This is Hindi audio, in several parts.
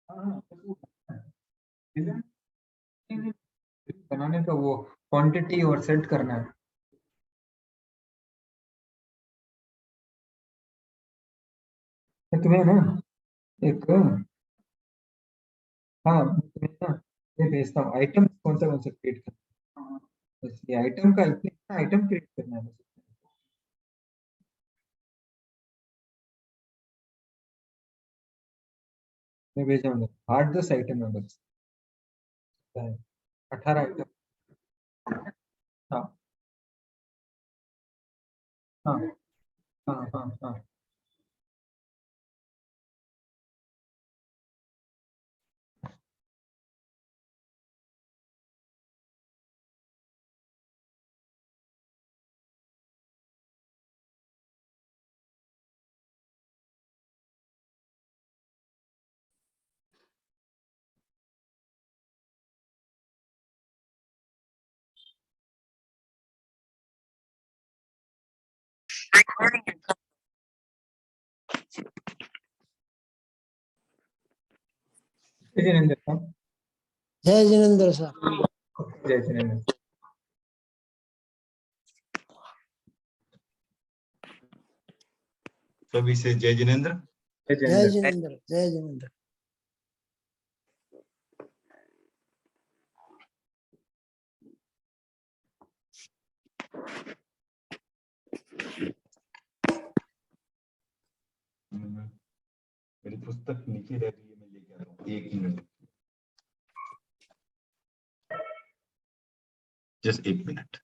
हाँ, बनाने का वो क्वांटिटी और सेट करना है। तुम्हें ना एक, हाँ तुम्हें ना मैं भेजता हूँ आइटम कौन सा क्रिएट करना है। हाँ, बस ये आइटम का इतना आइटम क्रिएट करना है बस। मैं भेजाऊंगा 8-10 आइटम है बस। 18 आइटम। हाँ हाँ हाँ हाँ हाँ। जय जिनेंद्र हाँ। जय जिनेंद्र सर। जय जिनेंद्र। सभी से जय जिनेंद्र। जय जय जिनेंद्र। जिनेंद्र। जय जिनेंद्र। मेरी पुस्तक नीचे रह गई है, मैं लेके आता हूँ, 1 मिनट, जस्ट 1 मिनट।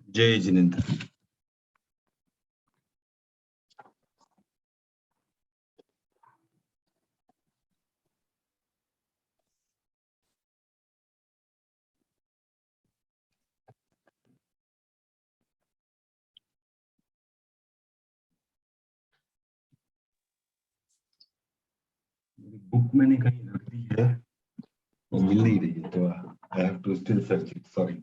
जय जिनेंद्र। बुक मैंने कहीं रख दी है, वो मिल नहीं रही है, तो I have to still search it, sorry.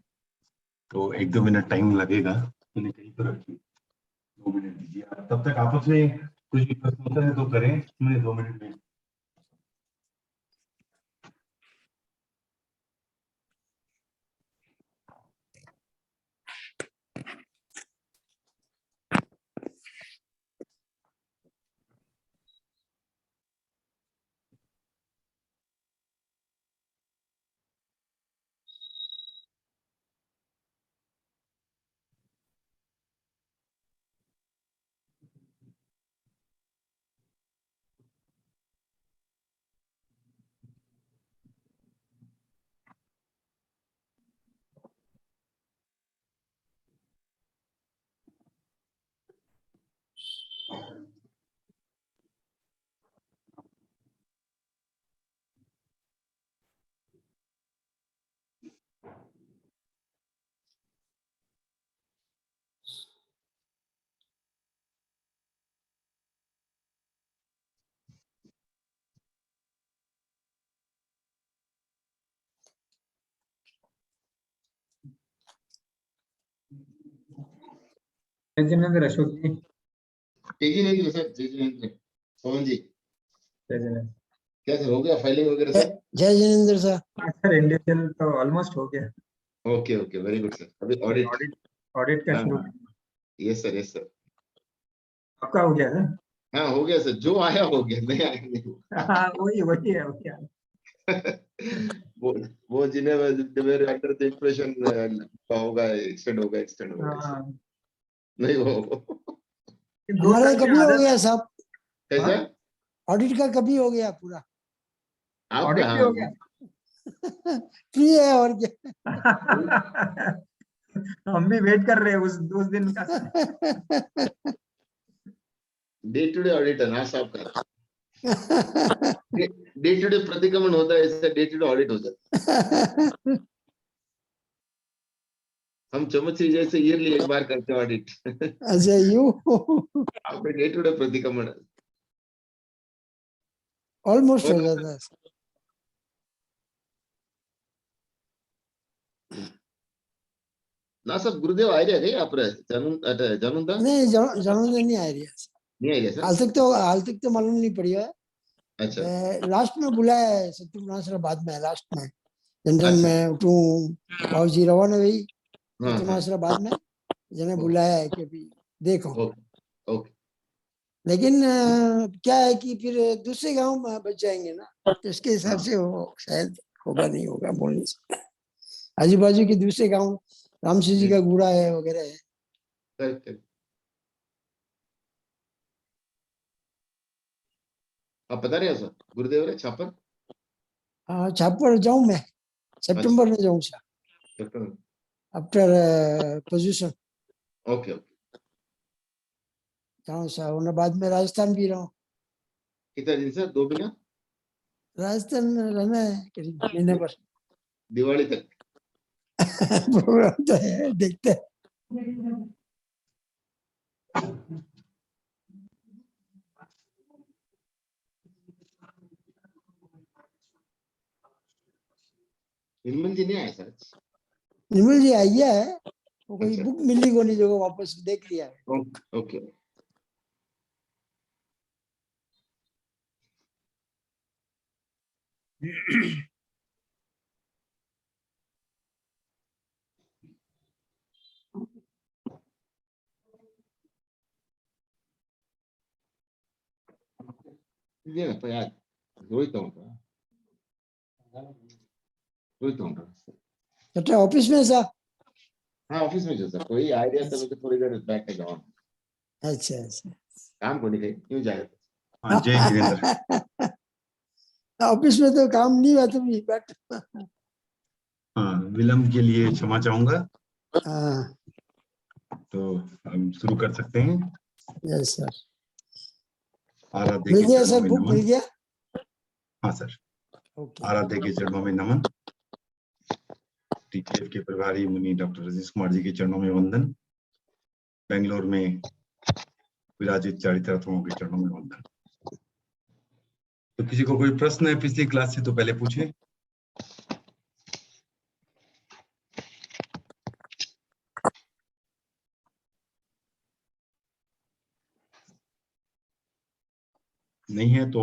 तो 1-2 मिनट टाइम लगेगा, मैंने कहीं तो रखी। 2 मिनट दीजिए आप, तब तक आपस में कुछ भी प्रश्न होता है तो करें, मैंने 2 मिनट में। जय जिनेंद्र अशोक जी। तेजी नहीं थी सर, तेजी नहीं थी। सोहन जी जय जिनेंद्र। क्या सर, हो गया फाइलिंग वगैरह सर? जय जिनेंद्र सर। हाँ सर, इंडिविजुअल तो ऑलमोस्ट हो गया। Okay okay, very good sir. अभी ऑडिट। ऑडिट ऑडिट का हाँ शुरू। Yes sir, yes sir. आपका हो गया सर? हाँ हो गया सर, जो आया हो गया, नहीं आया नहीं हुआ। हाँ वही वही है, वही है। वो जिन्हें मेरे अंडर द इंप्रेशन होगा, एक्सटेंड होगा, एक्सटेंड होगा, हाँ, नहीं हो। ये 2 हमारा साल की कभी हो आदत। गया साहब, कैसा? ऑडिट का कभी हो गया पूरा। आपका? ऑडिट भी हो गया। फ्री है और क्या। हम भी वेट कर रहे हैं उस दिन का। डे टू डे ऑडिट है ना साहब का। डे टू डे प्रतिक्रमण होता है, इससे डे टू डे ऑडिट हो जाता है। हम चमची जैसे ईयरली एक बार करते हैं ऑडिट। अच्छा यू। आपका डे टू डे प्रतिक्रमण है। ऑलमोस्ट हो जाता है। ना सब गुरुदेव आ रहे हैं आप जानूंगा नहीं जरूर नहीं आ रही है। नहीं आ रहे सर? हाल तक तो मालूम नहीं पड़ी है। अच्छा लास्ट में बुलाया है सत्यनारायण बाद में, लास्ट में जनरल अच्छा। में उठू बाबूजी रवाना हुई हाँ हाँ, सत्यनारायण बाद में जिन्हें ओके बुलाया है कि अभी देखो। Okay okay. लेकिन क्या है कि फिर दूसरे गांव में बच जाएंगे ना, तो इसके हिसाब से वो शायद होगा नहीं होगा बोल नहीं सकता। आजू बाजू के दूसरे गांव रामसी जी का गुड़ा है वगैरह है। Correct correct. आप बता रहे हो सर, गुरुदेव रे छापर? हाँ छापर जाऊं मैं, सितंबर में जाऊं सा अच्छा, आफ्टर पोजीशन ओके ओके। जाऊं सा। उन्हें बाद में राजस्थान भी रहूं। कितना दिन सर? 2 महीना? राजस्थान में रहना है करीब महीने पर। दिवाली तक? प्रोग्राम तो है, देखते हैं। निर्मल जी नहीं आए सर? निर्मल जी आई है, वो कोई अच्छा बुक मिली को नहीं जो वापस देख लिया है। Okay okay. ये ना तो यार रोहित होगा, रोहित होगा। अच्छा ऑफिस में सा। हाँ ऑफिस में जो सर कोई आइडिया तो मुझे थोड़ी देर बैठ के जाओ। अच्छा अच्छा। काम को नहीं कहीं क्यों जाएगा? हाँ जय जिनेंद्र। ऑफिस में तो काम नहीं हुआ तुम बैठ। हाँ विलम्ब के लिए क्षमा चाहूंगा। हाँ तो हम शुरू कर सकते हैं। Yes sir. आराध्य मिल के गया चरणों सर, में बुक मिल नमन। गया। हाँ सर, ओके। आराध्य के चरणों में नमन। टीटीएफ के प्रभारी मुनि डॉक्टर रजनीश कुमार जी के चरणों में वंदन। बेंगलोर में विराजित चारित्रात्माओं के चरणों में वंदन। तो किसी को कोई प्रश्न है पिछली क्लास से तो पहले पूछे। नहीं है तो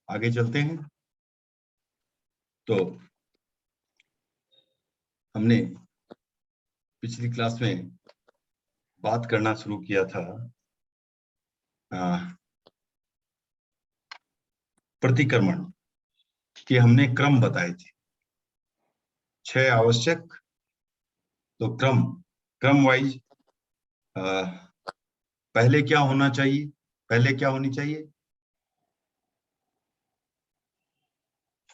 आगे चलते हैं। तो हमने पिछली क्लास में बात करना शुरू किया था प्रतिक्रमण के। हमने क्रम बताए थे 6 आवश्यक। तो क्रम वाइज पहले क्या होना चाहिए, पहले क्या होनी चाहिए,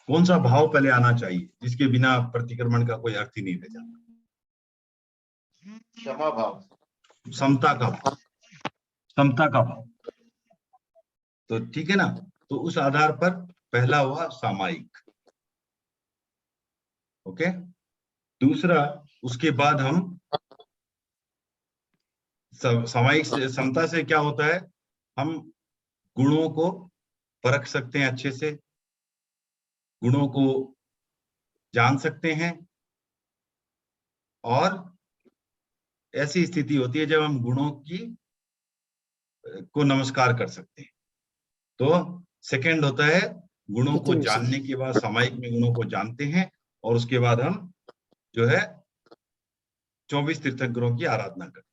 कौन सा भाव पहले आना चाहिए जिसके बिना प्रतिक्रमण का कोई अर्थ ही नहीं रह जाता। क्षमा भाव, समता का भाव, समता का भाव। तो ठीक है ना। तो उस आधार पर पहला हुआ सामायिक। ओके। दूसरा, उसके बाद हम सामायिक समता से क्या होता है, हम गुणों को परख सकते हैं, अच्छे से गुणों को जान सकते हैं और ऐसी स्थिति होती है जब हम गुणों को नमस्कार कर सकते हैं। तो सेकंड होता है गुणों को पितृ जानने के बाद, सामायिक में गुणों को जानते हैं और उसके बाद हम जो है 24 तीर्थंकरों की आराधना करते हैं।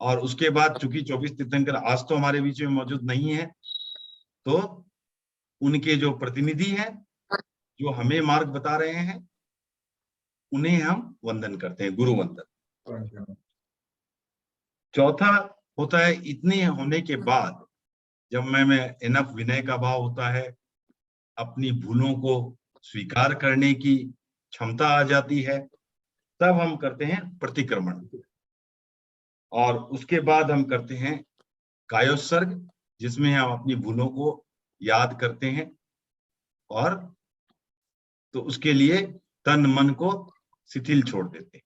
और उसके बाद चूंकि 24 तीर्थंकर आज तो हमारे बीच में मौजूद नहीं है, तो उनके जो प्रतिनिधि हैं, जो हमें मार्ग बता रहे हैं, उन्हें हम वंदन करते हैं, गुरु वंदन। चौथा होता है इतने होने के बाद जब मैं इनफ विनय का भाव होता है, अपनी भूलों को स्वीकार करने की क्षमता आ जाती है, तब हम करते हैं प्रतिक्रमण। और उसके बाद हम करते हैं कायोत्सर्ग, जिसमें हम अपनी भूलों को याद करते हैं और तो उसके लिए तन मन को शिथिल छोड़ देते हैं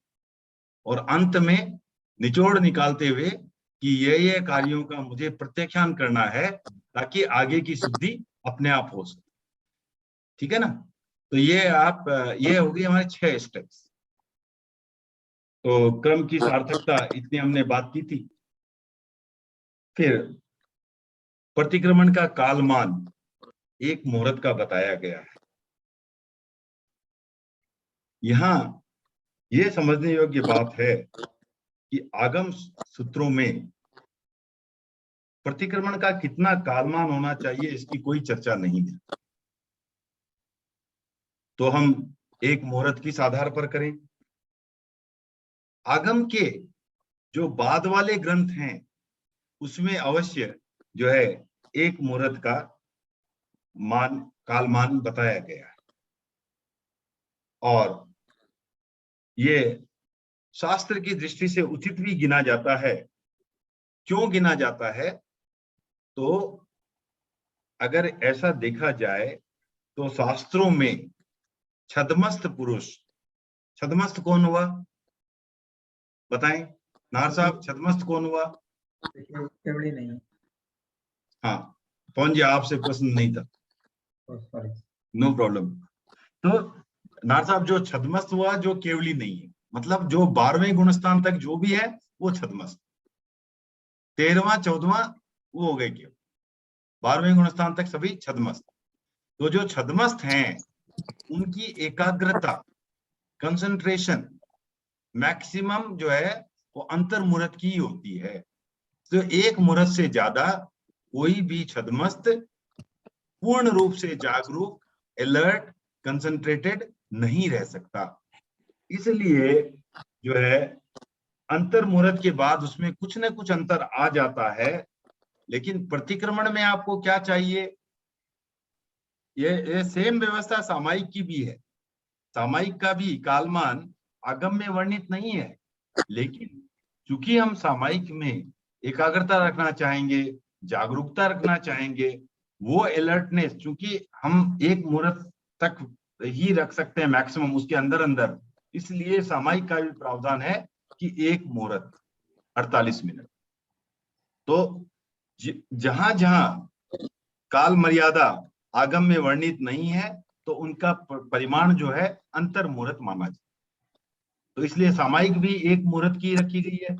और अंत में निचोड़ निकालते हुए कि ये कार्यों का मुझे प्रत्याख्यान करना है ताकि आगे की शुद्धि अपने आप हो सके। ठीक है ना? तो ये होगी हमारे 6 स्टेप्स। तो क्रम की सार्थकता इतनी हमने बात की थी। फिर प्रतिक्रमण का कालमान 1 मुहूर्त का बताया गया है। यहाँ ये समझने योग्य बात है कि आगम सूत्रों में प्रतिक्रमण का कितना कालमान होना चाहिए इसकी कोई चर्चा नहीं है। तो हम 1 मुहूर्त किस आधार पर करें? आगम के जो बाद वाले ग्रंथ हैं उसमें अवश्य जो है 1 मुहूर्त का कालमान बताया गया है। और ये शास्त्र की दृष्टि से उचित भी गिना जाता है। क्यों गिना जाता है? तो अगर ऐसा देखा जाए तो शास्त्रों में छद्मस्त पुरुष, छद्मस्त कौन हुआ बताएं नार साहब, छद्मस्त कौन हुआ? केवली नहीं। हाँ पवन जी, आपसे प्रश्न नहीं था, सॉरी, नो प्रॉब्लम। तो नार साहब, जो छद्मस्त हुआ जो केवली नहीं है, मतलब जो 12वें गुणस्थान तक जो भी है वो छद्मस्त, 13वां 14वां वो हो गए केवल, 12वें गुणस्थान तक सभी छद्मस्त। तो जो छद्मस्त हैं उनकी एकाग्रता, कंसंट्रेशन मैक्सिमम जो है वो अंतर मुहूर्त की होती है। तो 1 मुहूर्त से ज्यादा कोई भी छद्मस्त पूर्ण रूप से जागरूक, अलर्ट, कंसंट्रेटेड नहीं रह सकता। इसलिए जो है अंतर मुहूर्त के बाद उसमें कुछ ना कुछ अंतर आ जाता है। लेकिन प्रतिक्रमण में आपको क्या चाहिए? ये सेम व्यवस्था सामायिक की भी है। सामायिक का भी कालमान आगम में वर्णित नहीं है, लेकिन चूंकि हम सामायिक में एकाग्रता रखना चाहेंगे, जागरूकता रखना चाहेंगे, वो अलर्टनेस चूंकि हम 1 मुहूर्त तक ही रख सकते हैं मैक्सिमम, उसके अंदर अंदर, इसलिए सामायिक का भी प्रावधान है कि 1 मुहूर्त 48 मिनट। तो जहां जहां काल मर्यादा आगम में वर्णित नहीं है तो उनका परिमाण जो है अंतर मुहूर्त माना जाए। तो इसलिए सामायिक भी 1 मुहूर्त की रखी गई है।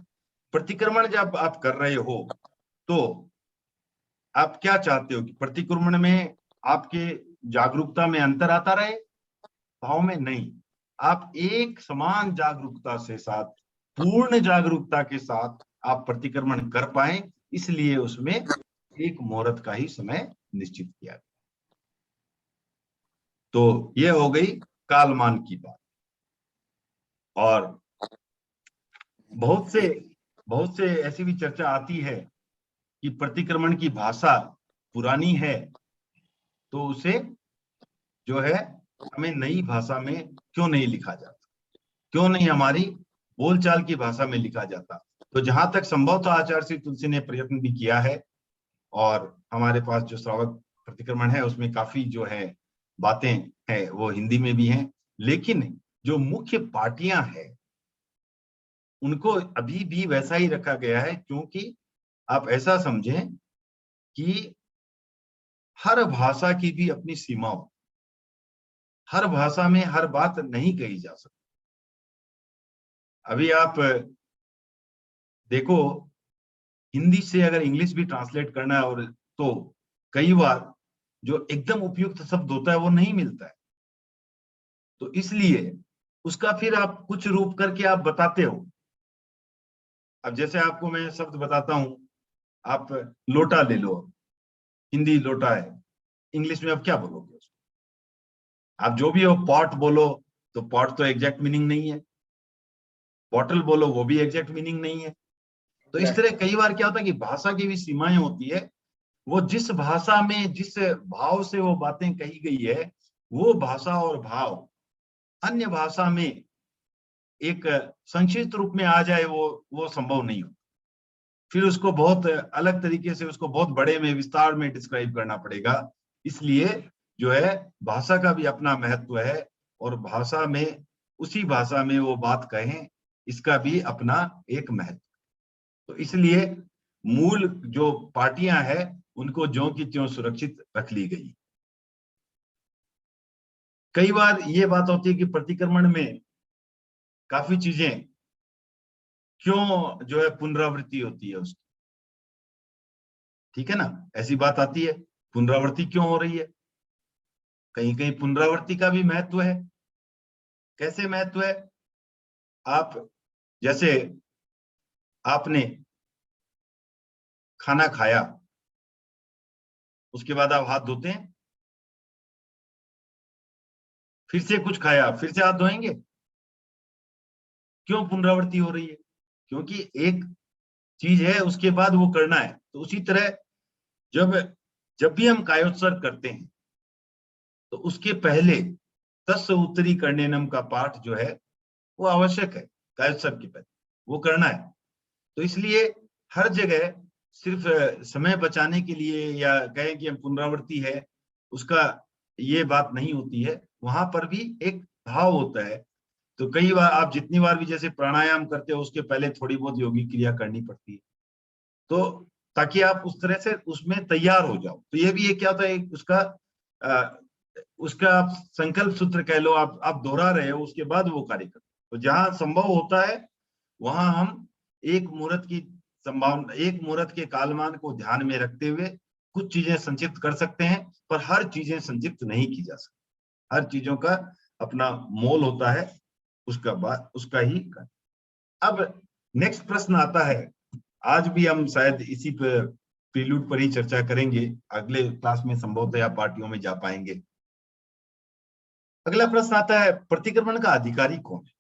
प्रतिक्रमण जब आप कर रहे हो तो आप क्या चाहते हो कि प्रतिक्रमण में आपके जागरूकता में अंतर आता रहे? भाव में नहीं, आप एक समान जागरूकता से साथ, पूर्ण जागरूकता के साथ आप प्रतिक्रमण कर पाए, इसलिए उसमें 1 मुहूर्त का ही समय निश्चित किया गया। तो ये हो गई कालमान की बात। और बहुत से ऐसी भी चर्चा आती है कि प्रतिक्रमण की भाषा पुरानी है, तो उसे जो है हमें नई भाषा में क्यों नहीं लिखा जाता, क्यों नहीं हमारी बोलचाल की भाषा में लिखा जाता। तो जहां तक संभव था आचार्य श्री तुलसी ने प्रयत्न भी किया है, और हमारे पास जो श्रावक प्रतिक्रमण है उसमें काफी जो है बातें हैं वो हिंदी में भी हैं, लेकिन जो मुख्य पार्टियां हैं उनको अभी भी वैसा ही रखा गया है, क्योंकि आप ऐसा समझें कि हर भाषा की भी अपनी सीमा हो, हर भाषा में हर बात नहीं कही जा सकती। अभी आप देखो, हिंदी से अगर इंग्लिश भी ट्रांसलेट करना है और तो कई बार जो एकदम उपयुक्त शब्द होता है वो नहीं मिलता है, तो इसलिए उसका फिर आप कुछ रूप करके आप बताते हो। अब जैसे आपको मैं शब्द बताता हूं, आप लोटा ले लो, हिंदी लोटा है, इंग्लिश में आप क्या बोलोगे उसको? आप जो भी हो, पॉट बोलो तो पॉट तो एग्जैक्ट मीनिंग नहीं है, बॉटल बोलो वो भी एग्जैक्ट मीनिंग नहीं है। तो इस तरह कई बार क्या होता है कि भाषा की भी सीमाएं होती है, वो जिस भाषा में जिस भाव से वो बातें कही गई है, वो भाषा और भाव अन्य भाषा में एक संक्षिप्त रूप में आ जाए, वो संभव नहीं हो। फिर उसको बहुत अलग तरीके से, उसको बहुत बड़े में विस्तार में डिस्क्राइब करना पड़ेगा। इसलिए जो है भाषा का भी अपना महत्व है, और भाषा में, उसी भाषा में वो बात कहें, इसका भी अपना एक महत्व। तो इसलिए मूल जो पार्टियां हैं उनको ज्यों की त्यों सुरक्षित रख ली गई। कई बार ये बात होती है कि प्रतिक्रमण में काफी चीजें क्यों जो है पुनरावृत्ति होती है उसकी, ठीक है ना, ऐसी बात आती है, पुनरावृत्ति क्यों हो रही है? कहीं कहीं पुनरावृत्ति का भी महत्व है। कैसे महत्व है? आप जैसे आपने खाना खाया, उसके बाद आप हाथ धोते हैं, फिर से कुछ खाया, फिर से हाथ धोएंगे। क्यों पुनरावृत्ति हो रही है? क्योंकि एक चीज है, उसके बाद वो करना है। तो उसी तरह जब भी हम कायोत्सर्ग करते हैं, तो उसके पहले तस्य उत्तरी करनेनम का पाठ जो है वो आवश्यक है। कायोत्सर्ग के पहले वो करना है। तो इसलिए हर जगह सिर्फ समय बचाने के लिए या कहें कि हम पुनरावृत्ति है, उसका ये बात नहीं होती है। वहां पर भी एक भाव होता है। तो कई बार आप जितनी बार भी जैसे प्राणायाम करते हो, उसके पहले थोड़ी बहुत योगिक क्रिया करनी पड़ती है, तो ताकि आप उस तरह से उसमें तैयार हो जाओ। तो ये भी एक क्या होता है, उसका आप संकल्प सूत्र कह लो, आप दोहरा रहे हो, उसके बाद वो कार्य करो। तो जहां संभव होता है वहां हम एक मुहूर्त की संभावना, एक मुहूर्त के कालमान को ध्यान में रखते हुए कुछ चीजें संक्षिप्त कर सकते हैं, पर हर चीजें संक्षिप्त नहीं की जा सकती। हर चीजों का अपना मोल होता है, उसका ही कर। अब नेक्स्ट प्रश्न आता है, आज भी हम शायद इसी पर प्रीलूड पर ही चर्चा करेंगे, अगले क्लास में संभवतः या पार्टियों में जा पाएंगे। अगला प्रश्न आता है, प्रतिक्रमण का अधिकारी कौन है?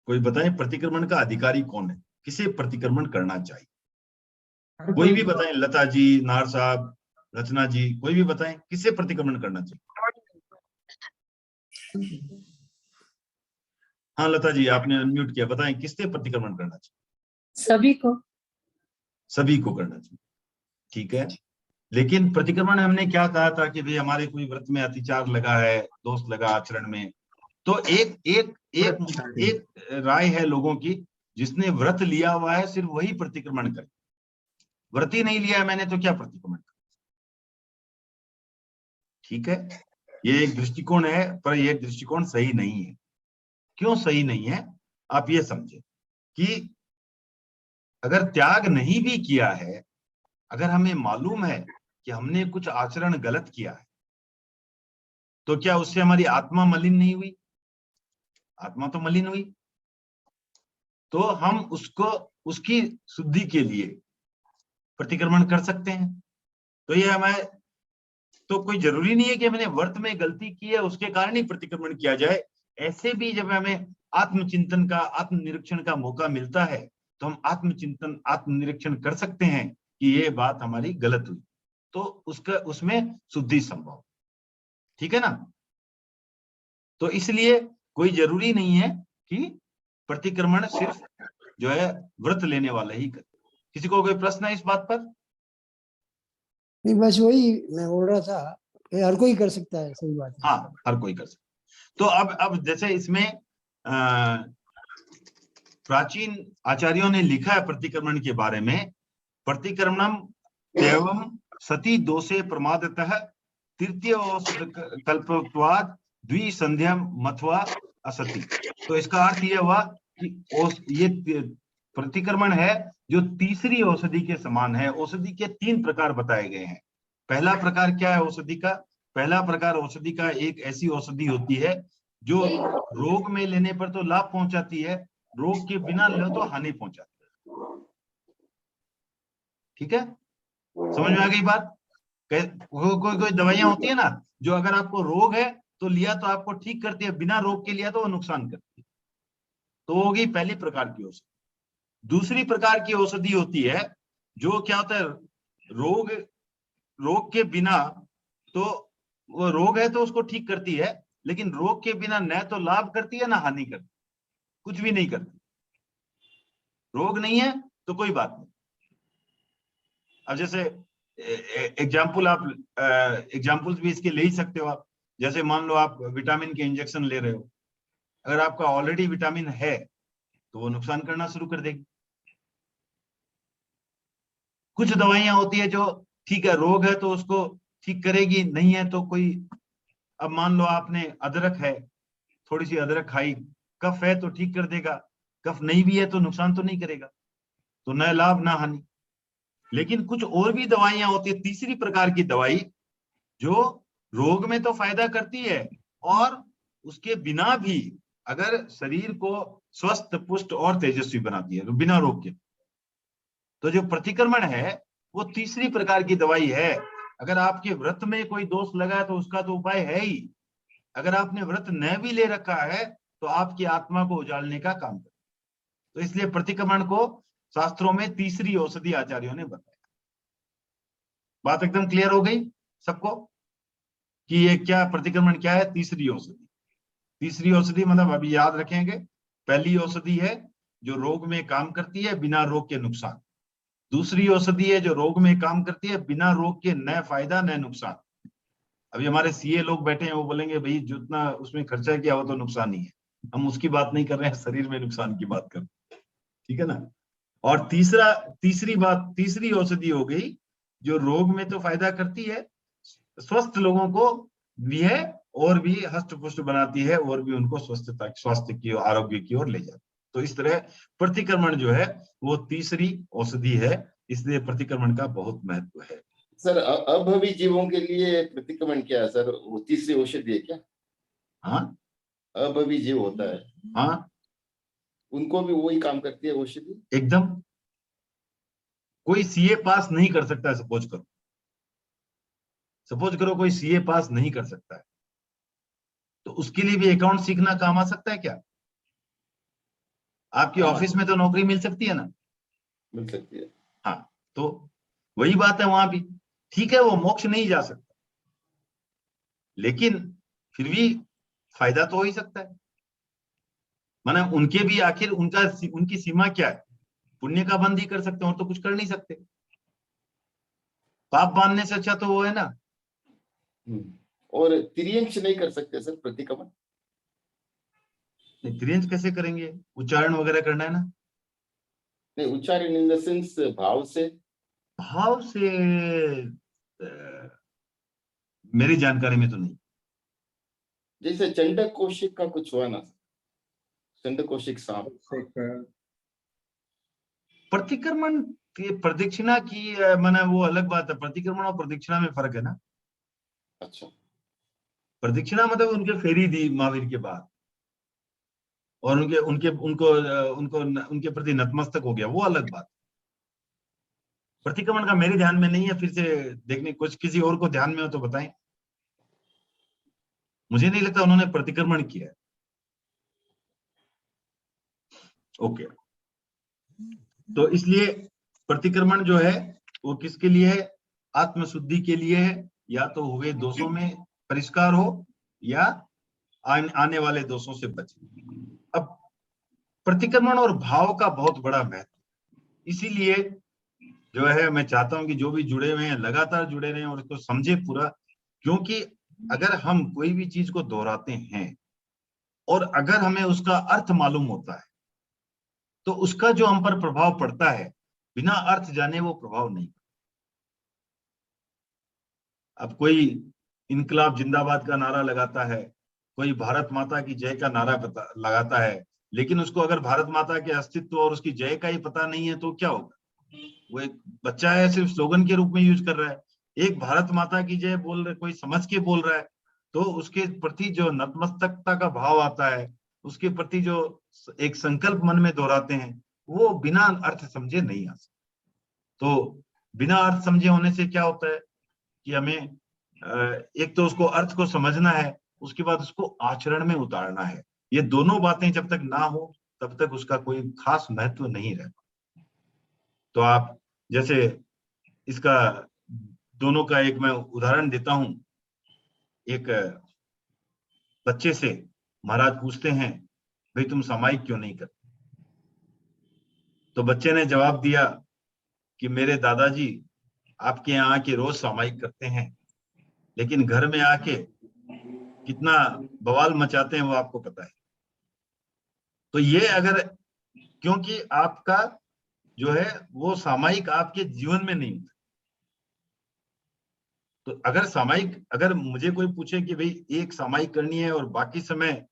कोई बताए प्रतिक्रमण का अधिकारी कौन है? किसे प्रतिक्रमण करना चाहिए? कोई भी बताएं, लता जी, नार साहब, रचना जी, कोई भी बताएं किसे प्रतिक्रमण करना चाहिए? हाँ लता जी, आपने अनम्यूट किया, बताएं किससे प्रतिक्रमण करना चाहिए? सभी को करना चाहिए, ठीक है। लेकिन प्रतिक्रमण हमने क्या कहा था कि भाई हमारे कोई व्रत में अतिचार लगा है, दोष लगा आचरण में, तो एक राय है लोगों की, जिसने व्रत लिया हुआ है सिर्फ वही प्रतिक्रमण करे। व्रत ही नहीं लिया है मैंने तो क्या प्रतिक्रमण करे? ठीक है, ये एक दृष्टिकोण है, पर यह दृष्टिकोण सही नहीं है। क्यों सही नहीं है? आप ये समझे कि अगर त्याग नहीं भी किया है, अगर हमें मालूम है कि हमने कुछ आचरण गलत किया है, तो क्या उससे हमारी आत्मा मलिन नहीं हुई? आत्मा तो मलिन हुई। तो हम उसकी शुद्धि के लिए प्रतिक्रमण कर सकते हैं। तो ये हमें, तो कोई जरूरी नहीं है कि हमने व्रत में गलती की है उसके कारण ही प्रतिक्रमण किया जाए। ऐसे भी जब हमें आत्मचिंतन का, आत्मनिरीक्षण का मौका मिलता है, तो हम आत्मचिंतन, आत्मनिरीक्षण कर सकते हैं कि ये बात हमारी गलत हुई, तो उसमें शुद्धि संभव, ठीक है ना। तो इसलिए कोई जरूरी नहीं है कि प्रतिक्रमण सिर्फ जो है व्रत लेने वाला ही करे। किसी को कोई प्रश्न है इस बात पर? नहीं, बस वही मैं बोल रहा था कि हर कोई कर सकता है, सही बात है। हाँ, हर कोई कर सकता। तो अब जैसे इसमें प्राचीन आचार्यों ने लिखा है प्रतिक्रमण के बारे में, प्रतिक्रमणम एवं सती दोषे प्रमादतः तृतीय औषध कल्पत्वाद द्विसंध्यम मथवा असति। तो इसका अर्थ यह हुआ कि ये प्रतिक्रमण है जो तीसरी औषधि के समान है। औषधि के 3 प्रकार बताए गए हैं। पहला प्रकार क्या है औषधि का? पहला प्रकार औषधि का एक ऐसी औषधि होती है जो रोग में लेने पर तो लाभ पहुंचाती है, रोग के बिना लो तो हानि पहुंचाती है। ठीक है, समझ में आ गई बात? कोई दवाइयां होती है ना जो अगर आपको रोग है तो लिया तो आपको ठीक करती है, बिना रोग के लिया तो वो नुकसान करती है। तो हो गई पहली प्रकार की औषधि। दूसरी प्रकार की औषधि होती है जो क्या होता है, रोग के बिना, तो वो रोग है तो उसको ठीक करती है, लेकिन रोग के बिना न तो लाभ करती है ना हानि करती, कुछ भी नहीं करती। रोग नहीं है तो कोई बात नहीं। अब जैसे एग्जाम्पल्स भी इसके ले ही सकते हो आप। जैसे मान लो आप विटामिन के इंजेक्शन ले रहे हो, अगर आपका ऑलरेडी विटामिन है तो वो नुकसान करना शुरू कर देगी। कुछ दवाइयां होती है जो ठीक है रोग है तो उसको ठीक करेगी, नहीं है तो कोई, अब मान लो आपने अदरक है, थोड़ी सी अदरक खाई, कफ है तो ठीक कर देगा, कफ नहीं भी है तो नुकसान तो नहीं करेगा, तो न लाभ ना हानि। लेकिन कुछ और भी दवाइयां होती है, तीसरी प्रकार की दवाई जो रोग में तो फायदा करती है और उसके बिना भी अगर शरीर को स्वस्थ पुष्ट और तेजस्वी बनाती है, तो बिना रोग के। तो जो प्रतिक्रमण है वो तीसरी प्रकार की दवाई है। अगर आपके व्रत में कोई दोष लगा है तो उसका तो उपाय है ही, अगर आपने व्रत न भी ले रखा है तो आपकी आत्मा को उजाड़ने का काम करे। तो इसलिए प्रतिक्रमण को शास्त्रों में तीसरी औषधि आचार्यों ने बताया। बात एकदम क्लियर हो गई सबको कि ये क्या प्रतिक्रमण क्या है? तीसरी औषधि। तीसरी औषधि मतलब अभी याद रखेंगे, पहली औषधि है जो रोग में काम करती है बिना रोग के नुकसान। दूसरी औषधि है जो रोग में काम करती है बिना रोग के न फायदा न नुकसान। अभी हमारे सीए लोग बैठे हैं, वो बोलेंगे भाई जितना उसमें खर्चा किया हो तो नुकसान ही है। हम उसकी बात नहीं कर रहे हैं, शरीर में नुकसान की बात कर रहे हैं। ठीक है ना? और तीसरी औषधि हो गई जो रोग में तो फायदा करती है, स्वस्थ लोगों को भी है और भी हष्ट पुष्ट बनाती है और भी उनको स्वास्थ्य की आरोग्य की ओर ले जाती है। तो इस तरह प्रतिक्रमण जो है वो तीसरी औषधि है, इसलिए प्रतिक्रमण का बहुत महत्व है। सर अभवी जीवों के लिए प्रतिक्रमण क्या है सर? वो तीसरी औषधि है क्या? हाँ, अभवी जीव होता है, हाँ, उनको भी वही काम करती है औषधि? एकदम। कोई सीए पास नहीं कर सकता है, सपोज करो कोई सीए पास नहीं कर सकता है, तो उसके लिए भी अकाउंट सीखना काम आ सकता है क्या? आपकी ऑफिस में तो नौकरी मिल सकती है ना? मिल सकती है। हाँ, तो वही बात है वहां भी। ठीक है, वो मोक्ष नहीं जा सकता, लेकिन फिर भी फायदा तो हो ही सकता है। माने उनके भी आखिर उनकी सीमा क्या है? पुण्य का बंद ही कर सकते हैं और तो कुछ कर नहीं सकते। पाप बांधने से अच्छा तो वो है ना। और त्रियंश नहीं कर सकते सर प्रतिक्रमण? नहीं, त्रियंश कैसे करेंगे? उच्चारण वगैरह करना है ना। नहीं, उच्चारण इन द सेंस भाव से मेरी जानकारी में तो नहीं। जैसे चंडक कौशिक का कुछ हुआ ना, चंडक कौशिक सांप। प्रतिक्रमण की प्रदक्षिणा की माने वो अलग बात है। प्रतिक्रमण और प्रदक्षिणा में फर्क है ना। अच्छा, प्रदक्षिणा मतलब उनके फेरी दी महावीर के बाद और उनके प्रति नतमस्तक हो गया, वो अलग बात। प्रतिक्रमण का मेरे ध्यान में नहीं है, फिर से देखने कुछ किसी और को ध्यान में हो तो बताएं। मुझे नहीं लगता उन्होंने प्रतिक्रमण किया है। ओके, तो इसलिए प्रतिक्रमण जो है वो किसके लिए है? आत्मशुद्धि के लिए है, या तो हुए दोषों में परिष्कार हो या आने वाले दोषों से बचे। अब प्रतिक्रमण और भाव का बहुत बड़ा महत्व, इसीलिए जो है मैं चाहता हूं कि जो भी जुड़े हुए हैं लगातार जुड़े रहें और इसको समझे पूरा। क्योंकि अगर हम कोई भी चीज को दोहराते हैं और अगर हमें उसका अर्थ मालूम होता है तो उसका जो हम पर प्रभाव पड़ता है, बिना अर्थ जाने वो प्रभाव नहीं। अब कोई इनकलाब जिंदाबाद का नारा लगाता है, कोई भारत माता की जय का नारा लगाता है, लेकिन उसको अगर भारत माता के अस्तित्व और उसकी जय का ही पता नहीं है तो क्या होगा? वो एक बच्चा है, सिर्फ स्लोगन के रूप में यूज कर रहा है। एक भारत माता की जय बोल रहे, कोई समझ के बोल रहा है, तो उसके प्रति जो नतमस्तकता का भाव आता है, उसके प्रति जो एक संकल्प मन में दोहराते हैं, वो बिना अर्थ समझे नहीं आ सकते। तो बिना अर्थ समझे होने से क्या होता है कि हमें एक तो उसको अर्थ को समझना है, उसके बाद उसको आचरण में उतारना है। ये दोनों बातें जब तक ना हो तब तक उसका कोई खास महत्व नहीं रहता। तो आप जैसे इसका दोनों का एक मैं उदाहरण देता हूं। एक बच्चे से महाराज पूछते हैं, भाई तुम सामायिक क्यों नहीं करते? तो बच्चे ने जवाब दिया कि मेरे दादाजी आपके यहाँ आके रोज सामायिक करते हैं, लेकिन घर में आके कितना बवाल मचाते हैं वो आपको पता है। तो ये अगर, क्योंकि आपका जो है वो सामायिक आपके जीवन में नहीं होता। तो अगर सामायिक, अगर मुझे कोई पूछे कि भाई एक सामायिक करनी है और बाकी समय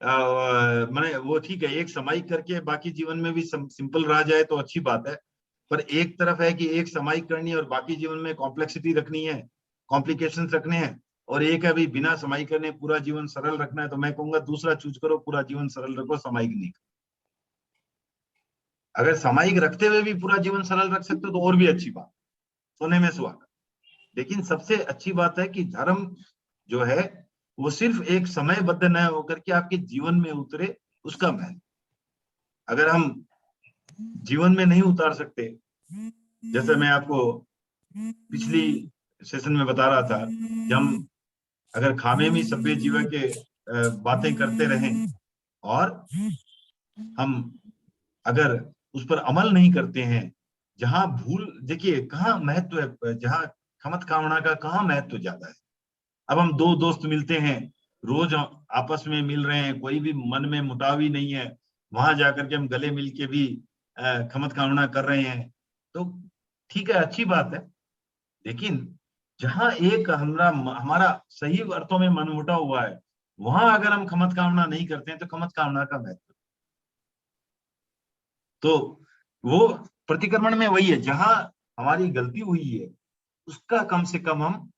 मैंने वो ठीक है, एक सामायिक करके बाकी जीवन में भी सिंपल रह जाए तो अच्छी बात है। पर एक तरफ है कि एक सामायिक करनी है और बाकी जीवन में कॉम्प्लेक्सिटी रखनी है, कॉम्प्लिकेशंस रखने हैं, और एक है भाई बिना सामायिक करने पूरा जीवन सरल रखना है, तो मैं कहूंगा दूसरा चूज करो, पूरा जीवन सरल रखो, सामायिक नहीं। अगर सामायिक रखते हुए भी पूरा जीवन सरल रख सकते हो तो और भी अच्छी बात, सोने में सुहागा। लेकिन सबसे अच्छी बात है कि धर्म जो है वो सिर्फ एक समयबद्ध न होकर के आपके जीवन में उतरे, उसका महत्व। अगर हम जीवन में नहीं उतार सकते, जैसे मैं आपको पिछली सेशन में बता रहा था, जब हम अगर खामे में सभ्य जीवन के बातें करते रहें और हम अगर उस पर अमल नहीं करते हैं, जहां भूल, देखिए कहाँ महत्व है, जहां खमत कामना का कहाँ महत्व ज्यादा है। अब हम दो दोस्त मिलते हैं, रोज आपस में मिल रहे हैं, कोई भी मन में मुटाव ही नहीं है, वहां जाकर के हम गले मिल के भी खमत कामना कर रहे हैं, तो ठीक है, अच्छी बात है। लेकिन जहां एक हमारा सही अर्थों में मनमुटाव हुआ है, वहां अगर हम खमत कामना नहीं करते हैं तो खमत कामना का महत्व। तो वो प्रतिक्रमण में वही है, जहां हमारी गलती हुई है उसका कम से कम हम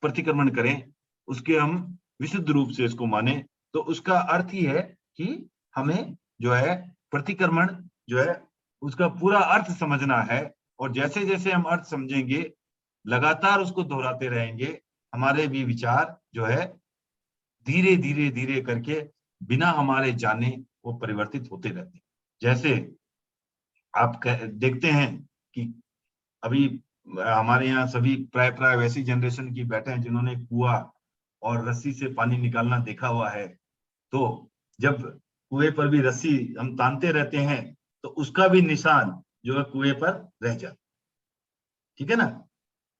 प्रतिक्रमण करें, उसके हम विशुद्ध रूप से इसको माने। तो उसका अर्थ ही है कि हमें जो है प्रतिक्रमण जो है उसका पूरा अर्थ समझना है, और जैसे जैसे हम अर्थ समझेंगे, लगातार उसको दोहराते रहेंगे, हमारे भी विचार जो है धीरे धीरे धीरे करके बिना हमारे जाने वो परिवर्तित होते रहते हैं। जैसे आप देखते हैं कि अभी हमारे यहाँ सभी प्राय वैसी जनरेशन की बैठे हैं जिन्होंने कुआं और रस्सी से पानी निकालना देखा हुआ है। तो जब कुएं पर भी रस्सी हम तानते रहते हैं तो उसका भी निशान जो है कुएं पर रह जाता है, ठीक है ना।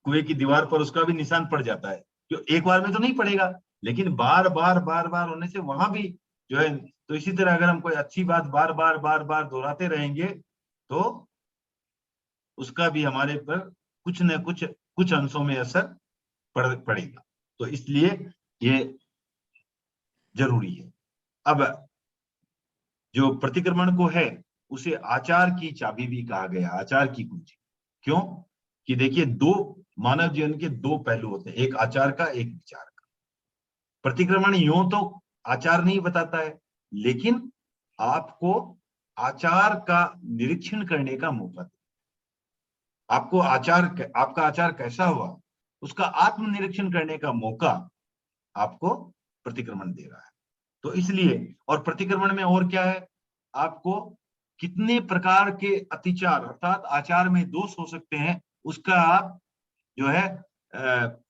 कुएं की दीवार पर उसका भी निशान पड़ जाता है, जो एक बार में तो नहीं पड़ेगा, लेकिन बार बार होने से वहां भी जो है। तो इसी तरह अगर हम कोई अच्छी बात बार बार दोहराते रहेंगे तो उसका भी हमारे पर कुछ न कुछ अंशों में असर पड़ेगा। तो इसलिए ये जरूरी है। अब जो प्रतिक्रमण को है उसे आचार की चाबी भी कहा गया, आचार की कुंजी। क्यों? कि देखिए, दो मानव जीवन के दो पहलू होते हैं, एक आचार का, एक विचार का। प्रतिक्रमण यूं तो आचार नहीं बताता है, लेकिन आपको आचार का निरीक्षण करने का मौका देता। आपको आपका आचार कैसा हुआ उसका आत्मनिरीक्षण करने का मौका आपको प्रतिक्रमण दे रहा है। तो इसलिए, और प्रतिक्रमण में और क्या है, आपको कितने प्रकार के अतिचार अर्थात आचार में दोष हो सकते हैं उसका आप जो है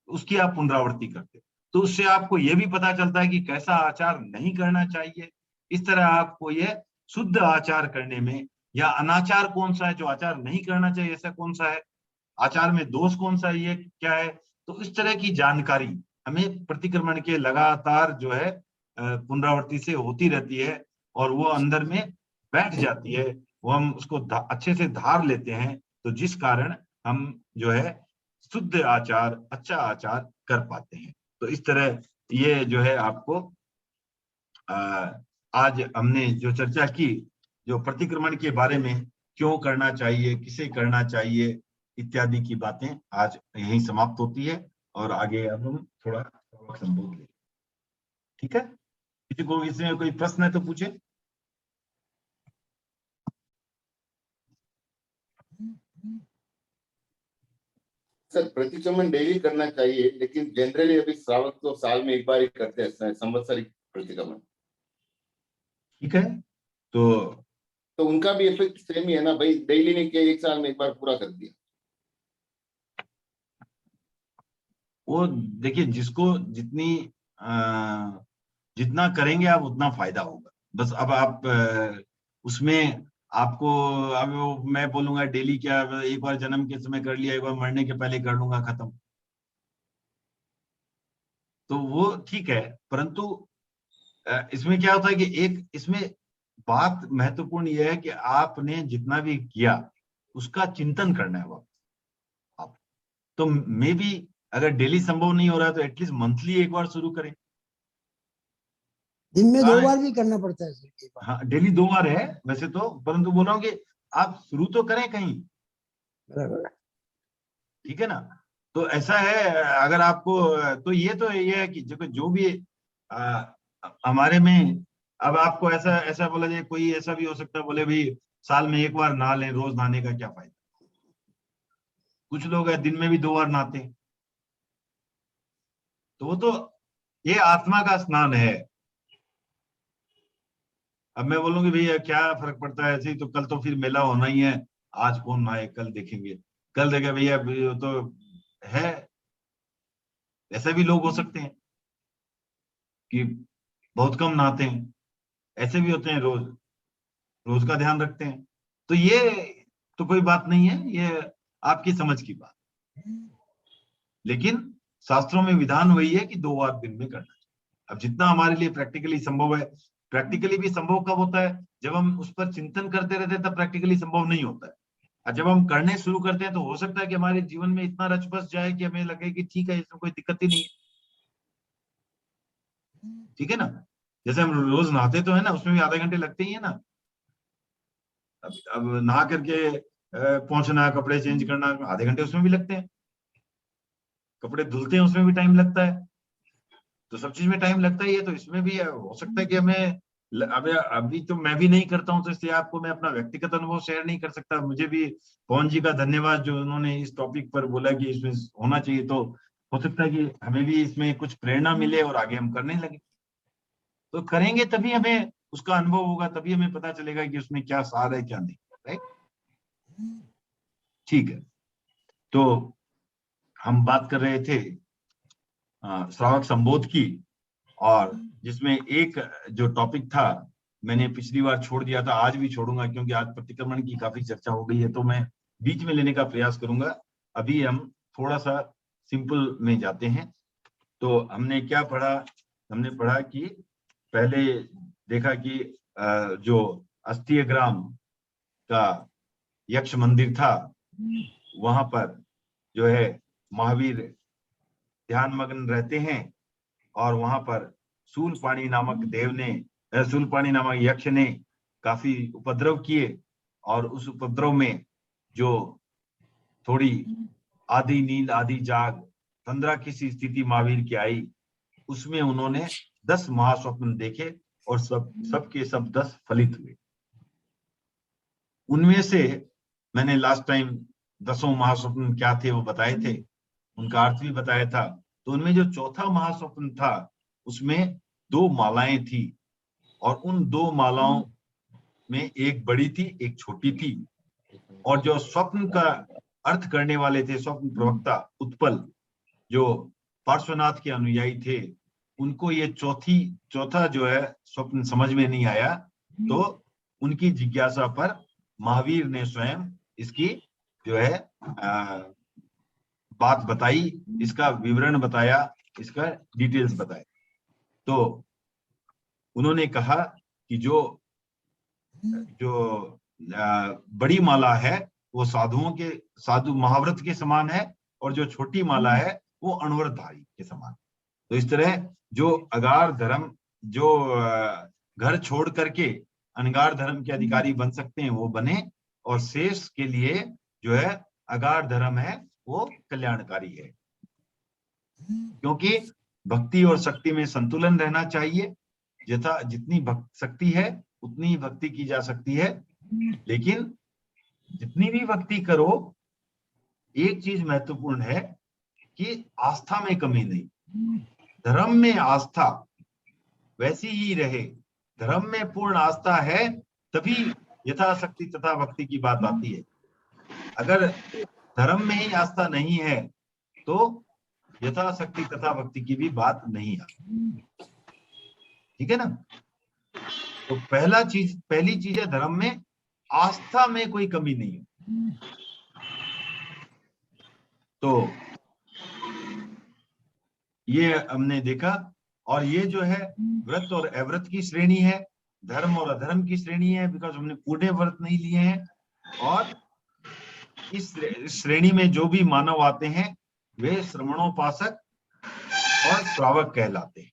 उसकी आप पुनरावृत्ति करते, तो उससे आपको यह भी पता चलता है कि कैसा आचार नहीं करना चाहिए। इस तरह आपको यह शुद्ध आचार करने में, या अनाचार कौन सा है जो आचार नहीं करना चाहिए, ऐसा कौन सा है, आचार में दोष कौन सा है, ये क्या है, तो इस तरह की जानकारी हमें प्रतिक्रमण के लगातार जो है पुनरावृत्ति से होती रहती है, और वो अंदर में बैठ जाती है, वो हम उसको अच्छे से धार लेते हैं। तो जिस कारण हम जो है शुद्ध आचार, अच्छा आचार कर पाते हैं। तो इस तरह ये जो है आपको आज हमने जो चर्चा की, जो प्रतिक्रमण के बारे में, क्यों करना चाहिए, किसे करना चाहिए इत्यादि की बातें आज यहीं समाप्त होती है। और आगे अब हम थोड़ा संबोध लें, ठीक है? किसी को इसमें कोई प्रश्न है तो पूछे। सर प्रतिक्रमण डेली करना चाहिए, लेकिन जनरली अभी श्रावक तो साल में एक बार ही करते हैं संवत्सरिक प्रतिक्रमण, ठीक है, तो उनका भी इफेक्ट सेम ही है ना भाई, डेली नहीं किया, एक साल में एक बार पूरा कर दिया। वो देखिए, जिसको जितना करेंगे आप उतना फायदा होगा। बस अब आप उसमें आपको, अब मैं बोलूंगा डेली क्या, एक बार जन्म के समय कर लिया, एक बार मरने के पहले कर लूंगा, खत्म, तो वो ठीक है। परंतु इसमें क्या होता है कि एक इसमें बात महत्वपूर्ण यह है कि आपने जितना भी किया उसका चिंतन करना है वापस आप। तो मे बी अगर डेली संभव नहीं हो रहा है तो एटलीस्ट मंथली एक बार शुरू करें। दिन में 2 बार भी करना पड़ता है सर। हाँ, डेली 2 बार है वैसे तो, परंतु बोल रहा हूँ कि आप शुरू तो करें कहीं, बराबर। ठीक है ना? तो ऐसा है, अगर आपको, तो ये है कि जो भी हमारे में, अब आपको ऐसा ऐसा बोला जाए, कोई ऐसा भी हो सकता है बोले भाई साल में एक बार नहा लें, रोज नहाने का क्या फायदा? कुछ लोग है दिन में भी 2 बार नहाते हैं, तो वो तो ये आत्मा का स्नान है। अब मैं बोलूंगी भैया क्या फर्क पड़ता है, ऐसे ही तो कल तो फिर मेला होना ही है, आज कौन नहाए, कल देखेंगे, कल देखे भैया, वो तो है। ऐसे भी लोग हो सकते हैं कि बहुत कम नहाते हैं, ऐसे भी होते हैं, रोज रोज का ध्यान रखते हैं। तो ये तो कोई बात नहीं है, ये आपकी समझ की बात। लेकिन शास्त्रों में विधान वही है कि 2 बार दिन में करना चाहिए। अब जितना हमारे लिए प्रैक्टिकली संभव है, प्रैक्टिकली भी संभव कब होता है, जब हम उस पर चिंतन करते रहते हैं, तब प्रैक्टिकली संभव नहीं होता है। और जब हम करने शुरू करते हैं तो हो सकता है कि हमारे जीवन में इतना रच बस जाए कि हमें लगे कि ठीक है, इसमें कोई दिक्कत ही नहीं है, ठीक है ना? जैसे हम रोज नहाते तो है ना, उसमें भी आधे घंटे लगते ही है ना। अब नहा करके पहुंचना, कपड़े चेंज करना, आधे घंटे उसमें भी लगते हैं। कपड़े धुलते हैं, उसमें भी टाइम लगता है। तो सब चीज में टाइम लगता ही है, तो इसमें भी हो सकता है कि हमें अभी तो मैं भी नहीं करता हूं, तो इसलिए आपको मैं अपना व्यक्तिगत अनुभव शेयर नहीं कर सकता। मुझे भी पवन जी का धन्यवाद जो उन्होंने इस टॉपिक पर बोला कि इसमें होना चाहिए, तो हो सकता है कि हमें भी इसमें कुछ प्रेरणा मिले और आगे हम करने लगे। तो करेंगे तभी हमें उसका अनुभव होगा, तभी हमें पता चलेगा कि उसमें क्या सार है क्या नहीं, राइट? ठीक है, तो हम बात कर रहे थे श्रावक संबोध की, और जिसमें एक जो टॉपिक था मैंने पिछली बार छोड़ दिया था, आज भी छोड़ूंगा, क्योंकि आज प्रतिक्रमण की काफी चर्चा हो गई है, तो मैं बीच में लेने का प्रयास करूंगा। अभी हम थोड़ा सा सिंपल में जाते हैं। तो हमने क्या पढ़ा? हमने पढ़ा कि पहले देखा कि जो अस्तीय ग्राम का यक्ष मंदिर था, वहां पर जो है महावीर ध्यान मग्न रहते हैं, और वहां पर शूलपाणी नामक देव ने, शूलपाणी नामक यक्ष ने काफी उपद्रव किए, और उस उपद्रव में जो थोड़ी आधी नींद आधी जाग, तंद्रा की सी स्थिति महावीर की आई, उसमें उन्होंने 10 महास्वप्न देखे, और सबके सब 10 फलित हुए। उनमें से मैंने लास्ट टाइम 10 महास्वप्न क्या थे वो बताए थे, उनका अर्थ भी बताया था। तो उनमें जो चौथा महास्वप्न था उसमें 2 मालाएं थी, और उन 2 मालाओं में एक बड़ी थी एक छोटी थी, और जो स्वप्न का अर्थ करने वाले थे, स्वप्न प्रवक्ता उत्पल, जो पार्श्वनाथ के अनुयायी थे, उनको ये चौथा जो है स्वप्न समझ में नहीं आया, तो उनकी जिज्ञासा पर महावीर ने स्वयं इसकी जो है बात बताई, इसका विवरण बताया, इसका डिटेल्स बताए। तो उन्होंने कहा कि जो बड़ी माला है वो साधु महाव्रत के समान है, और जो छोटी माला है वो अणुव्रतधारी के समान। तो इस तरह जो अगार धर्म, जो घर छोड़ करके अनगार धर्म के अधिकारी बन सकते हैं वो बने, और शेष के लिए जो है अगार धर्म है वो कल्याणकारी है। क्योंकि भक्ति और शक्ति में संतुलन रहना चाहिए। यथा जितनी शक्ति है उतनी ही भक्ति की जा सकती है, लेकिन जितनी भी भक्ति करो, एक चीज महत्वपूर्ण है कि आस्था में कमी नहीं। धर्म में आस्था वैसी ही रहे, धर्म में पूर्ण आस्था है तभी यथाशक्ति तथा भक्ति की बात आती है। अगर धर्म में ही आस्था नहीं है तो यथाशक्ति तथा भक्ति की भी बात नहीं आती। ठीक है ना? तो पहली चीज है धर्म में आस्था में कोई कमी नहीं है। तो ये हमने देखा, और ये जो है व्रत और अव्रत की श्रेणी है, धर्म और अधर्म की श्रेणी है, बिकॉज हमने पूरे व्रत नहीं लिए हैं। और इस श्रेणी में जो भी मानव आते हैं वे श्रवणोपासक और श्रावक कहलाते हैं।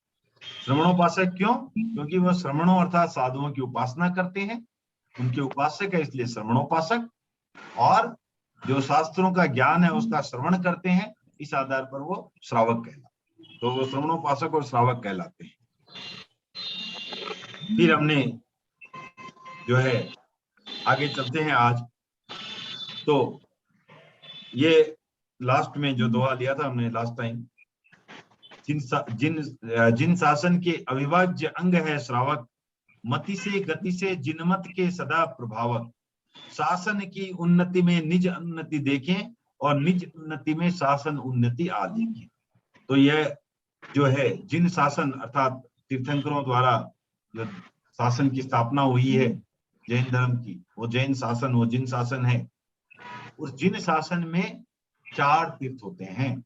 श्रवणोपासक क्यों? क्योंकि वह श्रवणों अर्थात साधुओं की उपासना करते हैं, उनके उपासक है इसलिए श्रवणोपासक। और जो शास्त्रों का ज्ञान है उसका श्रवण करते हैं, इस आधार पर वो श्रावक कहलाते हैं। तो वो श्रवणोपासक और श्रावक कहलाते हैं। फिर हमने जो है आगे चलते हैं आज। तो ये लास्ट में जो दोहा लिया था हमने लास्ट टाइम, जिन शासन के अविभाज्य अंग है श्रावक, मति से गति से जिनमत के सदा प्रभावक, शासन की उन्नति में निज उन्नति देखें और निज उन्नति में शासन उन्नति आ देखें। तो यह जो है जिन शासन अर्थात तीर्थंकरों द्वारा जो शासन की स्थापना हुई है जैन धर्म की, वो जैन शासन, वो जिन शासन है। उस जिन शासन में 4 तीर्थ होते हैं,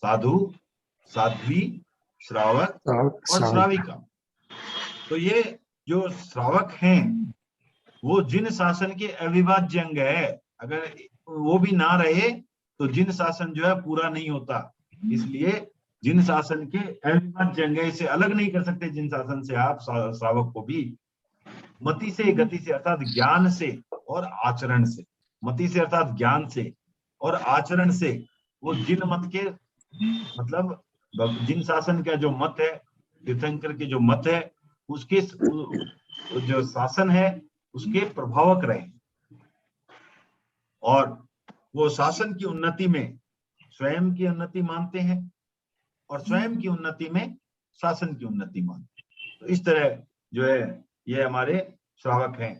साधु, साध्वी, श्रावक और श्राविका। तो ये जो श्रावक हैं वो जिन शासन के अविभाज्य अंग है। अगर वो भी ना रहे तो जिन शासन जो है पूरा नहीं होता। इसलिए जिन शासन के अविभाज्य अंग है, इसे अलग नहीं कर सकते जिन शासन से आप श्रावक को भी। मति से गति से अर्थात ज्ञान से और आचरण से, मति से अर्थात ज्ञान से और आचरण से वो जिन मत के मतलब जिन शासन का जो मत है, तीर्थंकर के जो मत है, उसके जो शासन है उसके प्रभावक रहे। और वो शासन की उन्नति में स्वयं की उन्नति मानते हैं और स्वयं की उन्नति में शासन की उन्नति मानते हैं। तो इस तरह जो है ये हमारे श्रावक हैं।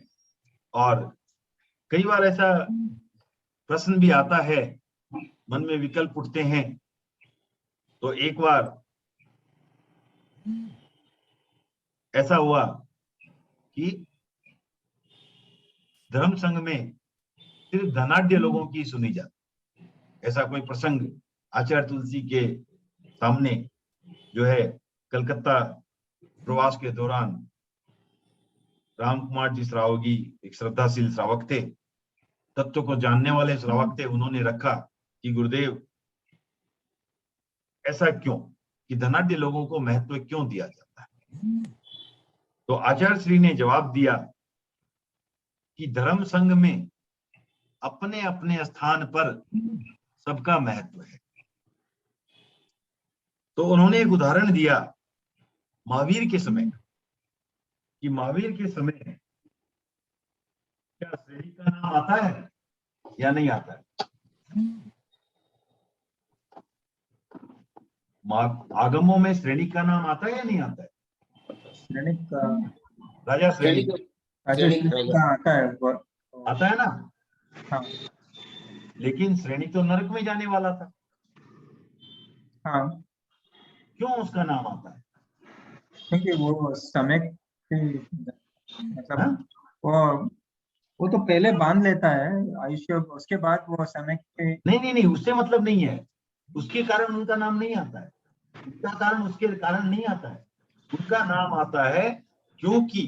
और कई बार ऐसा प्रश्न भी आता है, मन में विकल्प उठते हैं। तो एक बार ऐसा हुआ कि धर्म संघ में सिर्फ धनाढ्य लोगों की सुनी जाती। ऐसा कोई प्रसंग आचार्य तुलसी के सामने जो है कलकत्ता प्रवास के दौरान राम कुमार जी श्रावगी एक श्रद्धाशील श्रावक थे, तत्व को जानने वाले श्रावक थे। उन्होंने रखा कि गुरुदेव ऐसा क्यों कि धनाढ्य लोगों को महत्व क्यों दिया जाता है? तो आचार्य श्री ने जवाब दिया कि धर्म संघ में अपने अपने स्थान पर सबका महत्व है। तो उन्होंने एक उदाहरण दिया महावीर के समय कि महावीर के समय क्या श्रेणी का नाम आता है या नहीं आता है? आगमों में श्रेणी का नाम आता है या नहीं आता है? श्रेणी का राजा श्रेणी आता है ना? हाँ लेकिन श्रेणी तो नरक में जाने वाला था। हाँ, क्यों उसका नाम आता है? क्योंकि वो समय की मतलब वो तो पहले बांध लेता है आयुष्य, उसके बाद वो समय के नहीं, उससे मतलब नहीं है। उसके कारण उनका नाम नहीं आता है, उसका कारण उसके कारण नहीं आता है। उनका नाम आता है क्योंकि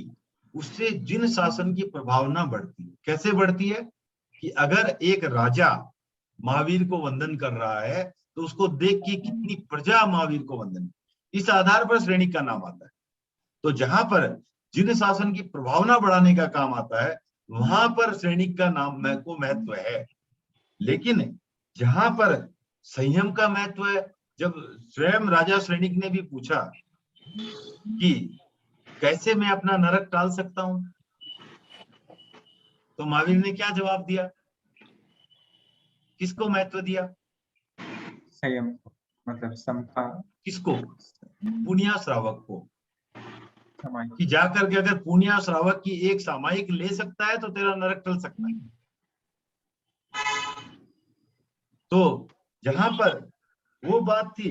उससे जिन शासन की प्रभावना बढ़ती है। कैसे बढ़ती है कि अगर एक राजा महावीर को वंदन कर रहा है तो उसको देख के कितनी प्रजा महावीर को वंदन, इस आधार पर श्रेणी का नाम आता है। तो जहां पर जिन शासन की प्रभावना बढ़ाने का काम आता है वहां पर सैनिक का नाम को महत्व है। लेकिन जहां पर संयम का महत्व है, जब स्वयं राजा सैनिक ने भी पूछा कि कैसे मैं अपना नरक टाल सकता हूं, तो महावीर ने क्या जवाब दिया, किसको महत्व दिया? संयम, मतलब समता, किसको? पुण्य श्रावक को, सामाजिक। कि जाकर के अगर पुण्य श्रावक की एक सामायिक ले सकता है तो तेरा नरक टल सकता है। तो जहां पर वो बात थी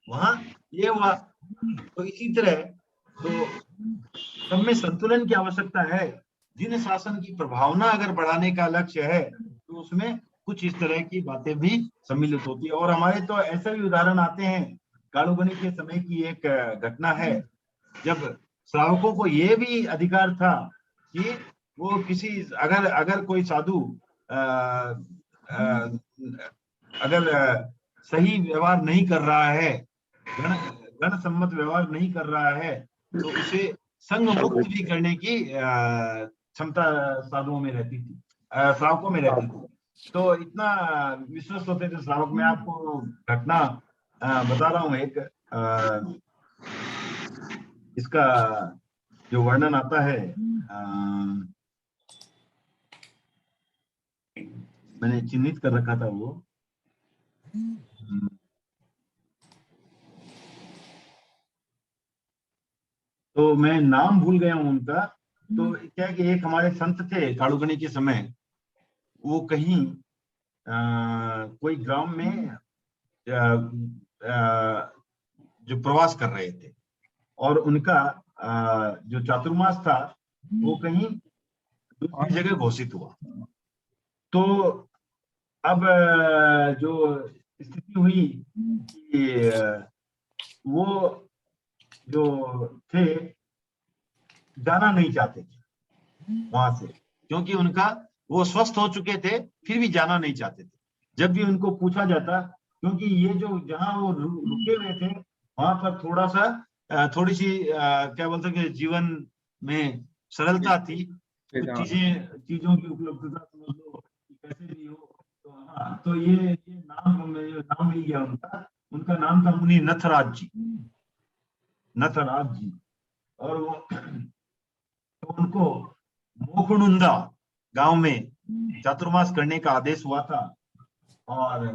वहां ये हुआ। तो इसी तरह तो सब में संतुलन की आवश्यकता है। जिन शासन की प्रभावना अगर बढ़ाने का लक्ष्य है तो उसमें कुछ इस तरह की बातें भी सम्मिलित होती है। और हमारे तो ऐसे भी उदाहरण आते हैं। कालुगणी के समय की एक घटना है जब श्रावकों को ये भी अधिकार था कि वो किसी अगर कोई साधु अगर सही व्यवहार नहीं कर रहा है, गण सम्मत व्यवहार नहीं कर रहा है, तो उसे संघ मुक्त भी करने की क्षमता साधुओं में रहती थी, श्रावकों में रहती थी। तो इतना विश्वस्त होते थे श्रावक। मैं आपको घटना बता रहा हूँ एक, इसका जो वर्णन आता है, मैंने चिन्हित कर रखा था वो, तो मैं नाम भूल गया हूं उनका। तो क्या है कि एक हमारे संत थे कालुगणी के समय, वो कहीं कोई ग्राम में जो प्रवास कर रहे थे और उनका जो चातुर्मास था वो कहीं दूसरी जगह घोषित हुआ। तो अब जो स्थिति हुई कि वो जो थे जाना नहीं चाहते थे वहां से, क्योंकि उनका वो स्वस्थ हो चुके थे, फिर भी जाना नहीं चाहते थे। जब भी उनको पूछा जाता, क्योंकि ये जो जहां वो रुके हुए थे वहां पर थोड़ा सा थोड़ी सी क्या बोलते हैं कि जीवन में सरलता थी, कुछ चीजों की उपलब्धता समझ लो, कैसे भी हो। तो हाँ, तो ये नाम मिल गया उनका नाम था मुनि नथराज जी, नथराज जी। और वो तो उनको मोखनुंदा गांव में चातुर्मास करने का आदेश हुआ था। और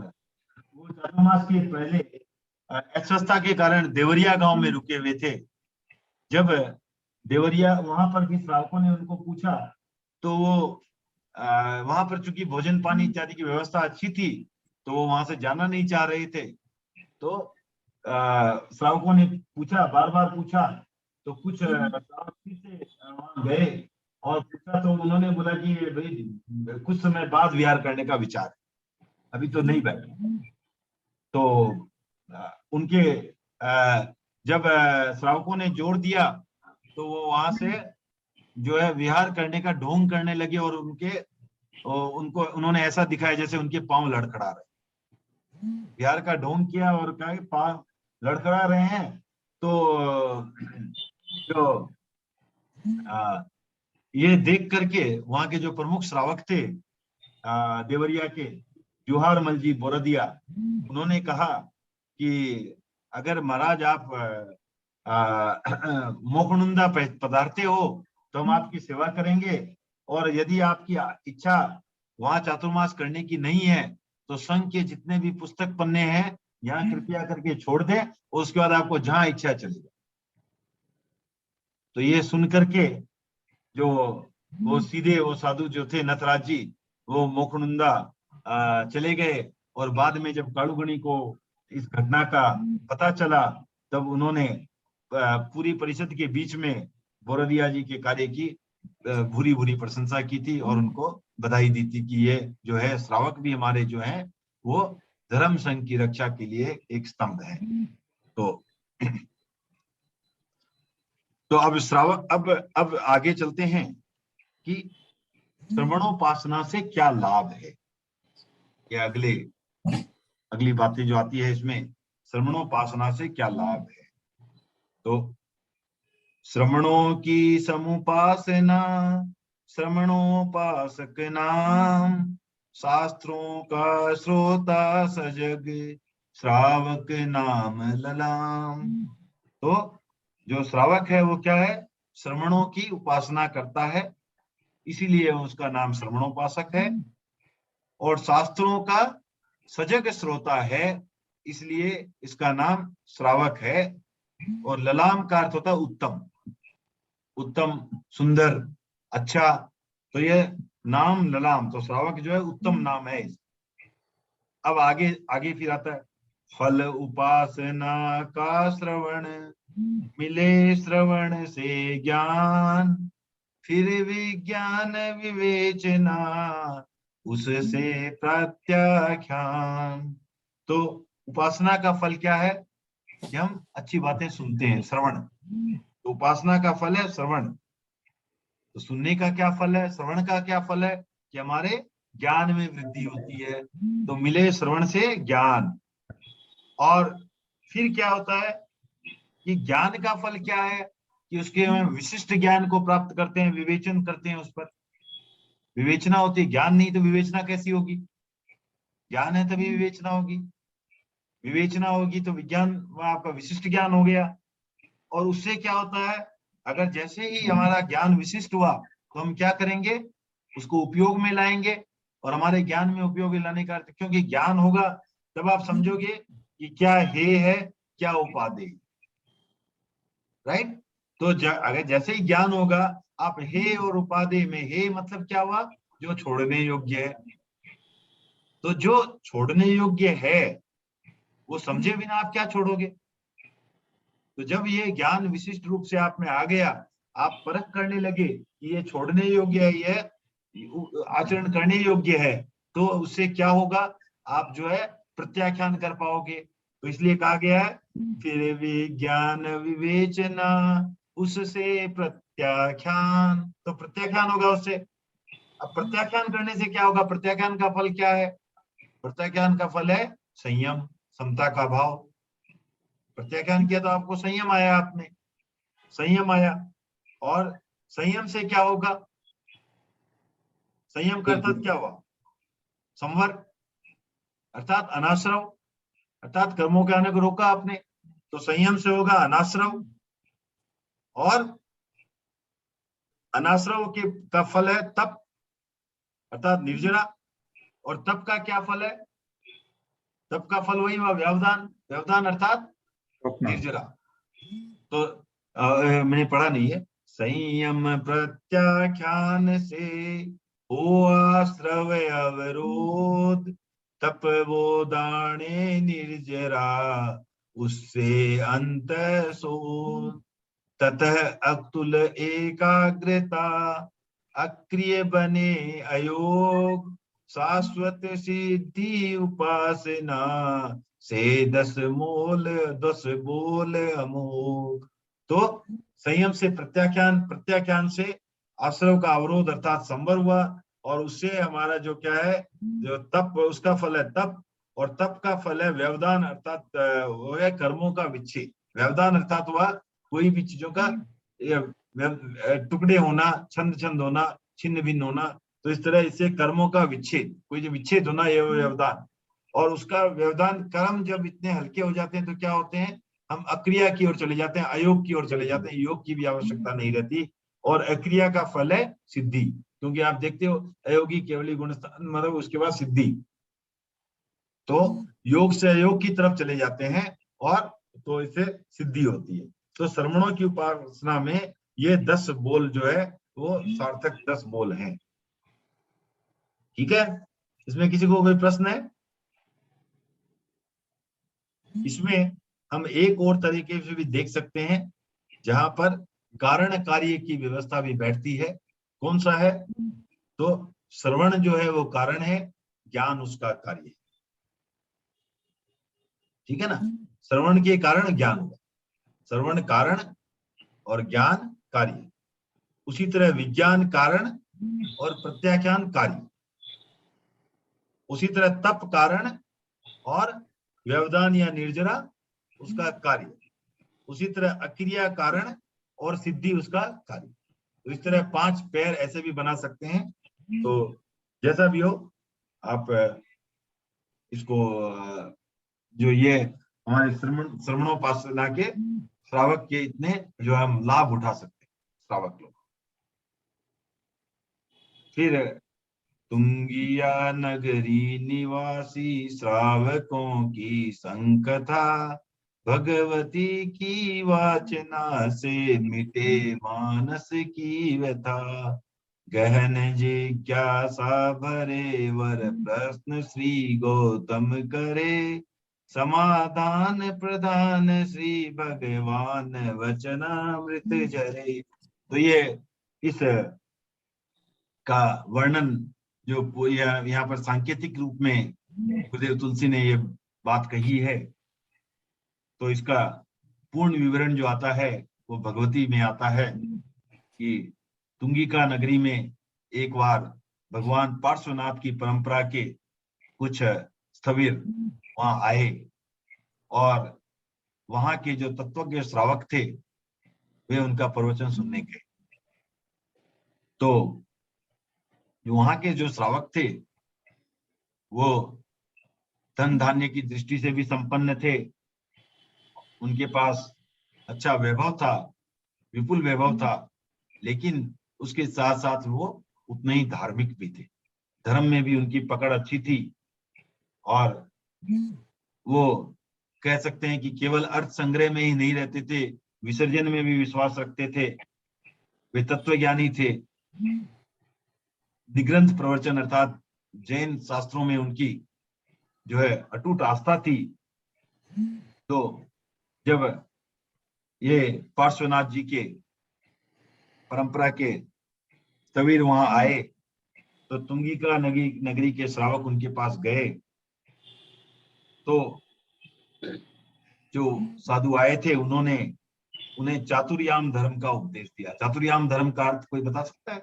वो चातुर्मास के पहले अस्वस्थता के कारण देवरिया गांव में रुके हुए थे। जब देवरिया वहां पर भी श्रावकों ने उनको पूछा तो वो वहां पर चूंकि भोजन पानी इत्यादि की व्यवस्था अच्छी थी तो वो वहां से जाना नहीं चाह रहे थे। तो श्रावकों ने पूछा, बार बार पूछा, तो कुछ श्रावक से वहां गए और पूछा तो उन्होंने बोला कि भाई कुछ समय बाद विहार करने का विचार है, अभी तो नहीं बैठे। तो उनके जब श्रावकों ने जोर दिया तो वो वहां से जो है विहार करने का ढोंग करने लगे और उन्होंने ऐसा दिखाया जैसे उनके पांव लड़खड़ा रहे। विहार का ढोंग किया और कहा कि पांव लड़खड़ा रहे हैं। तो जो ये देख करके वहां के जो प्रमुख श्रावक थे देवरिया के जुहार मलजी बोरदिया, उन्होंने कहा कि अगर महाराज आप मोखनुंदा पधारते हो तो हम आपकी सेवा करेंगे, और यदि आपकी इच्छा वहां चातुर्मास करने की नहीं है तो संघ के जितने भी पुस्तक पन्ने हैं यहाँ कृपया करके छोड़ दें और उसके बाद आपको जहां इच्छा चलेगा। तो ये सुन करके जो वो सीधे वो साधु जो थे नथराज जी, वो मोखनुंदा चले गए। और बाद में जब कालुगणी को इस घटना का पता चला तब उन्होंने पूरी परिषद के बीच में बोरदिया जी के कार्य की भूरी भूरी प्रशंसा की थी और उनको बधाई दी थी कि ये जो है श्रावक भी हमारे जो हैं वो धर्म संघ की रक्षा के लिए एक स्तंभ है। तो अब श्रावक अब आगे चलते हैं कि श्रवणोपासना से क्या लाभ है, ये अगले अगली बातें जो आती है इसमें, श्रवणोपासना से क्या लाभ है। तो श्रवणों की समुपासना श्रवणोपासक नाम, शास्त्रों का श्रोता सजग श्रावक नाम ललाम। तो जो श्रावक है वो क्या है, श्रवणों की उपासना करता है, इसीलिए उसका नाम श्रवणोपासक है। और शास्त्रों का सजग श्रोता है, इसलिए इसका नाम श्रावक है। और ललाम का अर्थ होता है उत्तम, उत्तम, सुंदर, अच्छा। तो ये नाम ललाम, तो श्रावक जो है उत्तम नाम है। अब आगे आगे फिर आता है, फल उपासना का श्रवण, मिले श्रवण से ज्ञान, फिर विज्ञान विवेचना उससे प्रत्याख्यान। तो उपासना का फल क्या है कि हम अच्छी बातें सुनते हैं, श्रवण। तो उपासना का फल है श्रवण। तो सुनने का क्या फल है, श्रवण का क्या फल है कि हमारे ज्ञान में वृद्धि होती है। तो मिले श्रवण से ज्ञान। और फिर क्या होता है कि ज्ञान का फल क्या है कि उसके हम विशिष्ट ज्ञान को प्राप्त करते हैं, विवेचन करते हैं, उस पर विवेचना होती है। ज्ञान नहीं तो विवेचना कैसी होगी, ज्ञान है तभी विवेचना होगी, विवेचना होगी तो विज्ञान आपका विशिष्ट ज्ञान हो गया। और उससे क्या होता है, अगर जैसे ही हमारा ज्ञान विशिष्ट हुआ तो हम क्या करेंगे, उसको उपयोग में लाएंगे। और हमारे ज्ञान में उपयोग लाने का अर्थ, क्योंकि ज्ञान होगा तब आप समझोगे कि क्या हे है क्या उपादेय, राइट। तो अगर जैसे ही ज्ञान होगा, आप हे और उपादेय में, हे मतलब क्या हुआ, जो छोड़ने योग्य है। तो जो छोड़ने योग्य है वो समझे बिना आप क्या छोड़ोगे। तो जब ये ज्ञान विशिष्ट रूप से आप में आ गया, आप परख करने लगे कि ये छोड़ने योग्य है, ये आचरण करने योग्य है, तो उससे क्या होगा, आप जो है प्रत्याख्यान कर पाओगे। तो इसलिए कहा गया है, फिर विज्ञान विवेचना उससे प्रत्याख्यान। तो प्रत्याख्यान होगा उससे। अब प्रत्याख्यान करने से क्या होगा, प्रत्याख्यान का फल क्या है, प्रत्याख्यान का फल है संयम, समता का भाव। प्रत्याख्यान किया तो आपको संयम आया, आपने संयम आया। और संयम से क्या होगा, संयम का अर्थात क्या हुआ, संवर, अर्थात अनाश्रव, अर्थात कर्मों के आने को रोका आपने। तो संयम से होगा अनाश्रव। और अनाश्रव के का फल है तप, अर्थात निर्जरा। और तप का क्या फल है, तप का फल वही हुआ व्यवधान, व्यवधान अर्थात निर्जरा। तो मैंने पढ़ा नहीं है, संयम प्रत्याख्यान से हो आश्रव अवरोध, तप वो दाने निर्जरा उससे अंत शोध, ततः अतुल एकाग्रता अक्रिय बने अयोग, शाश्वत सिद्धि उपासना से 10 बोल अमोघ। तो संयम से प्रत्याख्यान, प्रत्याख्यान से आश्रव का अवरोध अर्थात संवर हुआ। और उससे हमारा जो क्या है, जो तप, उसका फल है तप। और तप का फल है व्यवधान, अर्थात वो है कर्मों का विच्छेद। व्यवधान अर्थात हुआ कोई भी चीजों का टुकड़े होना, छंद छंद होना, छिन्न भिन्न होना। तो इस तरह इससे कर्मों का विच्छेद, कोई जो विच्छेद होना, ये व्यवधान। और उसका व्यवधान, कर्म जब इतने हल्के हो जाते हैं तो क्या होते हैं, हम अक्रिया की ओर चले जाते हैं, अयोग की ओर चले जाते हैं, योग की भी आवश्यकता नहीं रहती। और अक्रिया का फल है सिद्धि, क्योंकि आप देखते हो अयोगी केवली गुणस्थान, मतलब उसके बाद सिद्धि। तो योग से अयोग की तरफ चले जाते हैं और तो इससे सिद्धि होती है। तो श्रवणों की उपासना में ये 10 बोल जो है वो सार्थक 10 बोल हैं। ठीक है, इसमें किसी को कोई प्रश्न है? इसमें हम एक और तरीके से भी देख सकते हैं जहां पर कारण कार्य की व्यवस्था भी बैठती है। कौन सा है? तो श्रवण जो है वो कारण है, ज्ञान उसका कार्य है। ठीक है ना, श्रवण के कारण ज्ञान होगा, श्रवण कारण और ज्ञान कार्य। उसी तरह विज्ञान कारण और प्रत्याख्यान कार्य। उसी तरह तप कारण और व्यवधान या निर्जरा उसका कार्य, उसी तरह अक्रिया कारण और सिद्धि उसका कार्य। तो इस तरह 5 पैर ऐसे भी बना सकते हैं। तो जैसा भी हो आप इसको जो ये हमारे श्रवणोपासना के श्रावक के इतने जो हम लाभ उठा सकते हैं श्रावक लोग। फिर तुंगिया नगरी निवासी श्रावकों की संकथा, भगवती की वाचना से मिटे मानस की व्यथा। गहन जिज्ञासा भरे वर प्रश्न श्री गौतम करे, समाधान प्रदान श्री भगवान वचनामृत झरे। तो ये इस का वर्णन जो यहाँ पर सांकेतिक रूप में गुरुदेव तुलसी ने ये बात कही है, तो इसका पूर्ण विवरण जो आता है वो भगवती में आता है कि तुंगिका नगरी में एक बार भगवान पार्श्वनाथ की परंपरा के कुछ स्थविर वहां आए और वहां के जो तत्वज्ञ श्रावक थे वे उनका प्रवचन सुनने गए। तो वहां के जो श्रावक थे वो धन धान्य की दृष्टि से भी संपन्न थे, उनके पास अच्छा वैभव था, विपुल वैभव था, लेकिन उसके साथ साथ वो उतने ही धार्मिक भी थे। धर्म में भी उनकी पकड़ अच्छी थी और वो कह सकते हैं कि केवल अर्थ संग्रह में ही नहीं रहते थे, विसर्जन में भी विश्वास रखते थे। वे तत्वज्ञानी थे। निग्रंथ प्रवचन अर्थात जैन शास्त्रों में उनकी जो है अटूट आस्था थी। तो जब ये पार्श्वनाथ जी के परंपरा के स्थविर वहां आए तो तुंगिका नगरी के श्रावक उनके पास गए। तो जो साधु आए थे उन्होंने उन्हें चातुर्याम धर्म का उपदेश दिया। चातुर्याम धर्म का अर्थ कोई बता सकता है?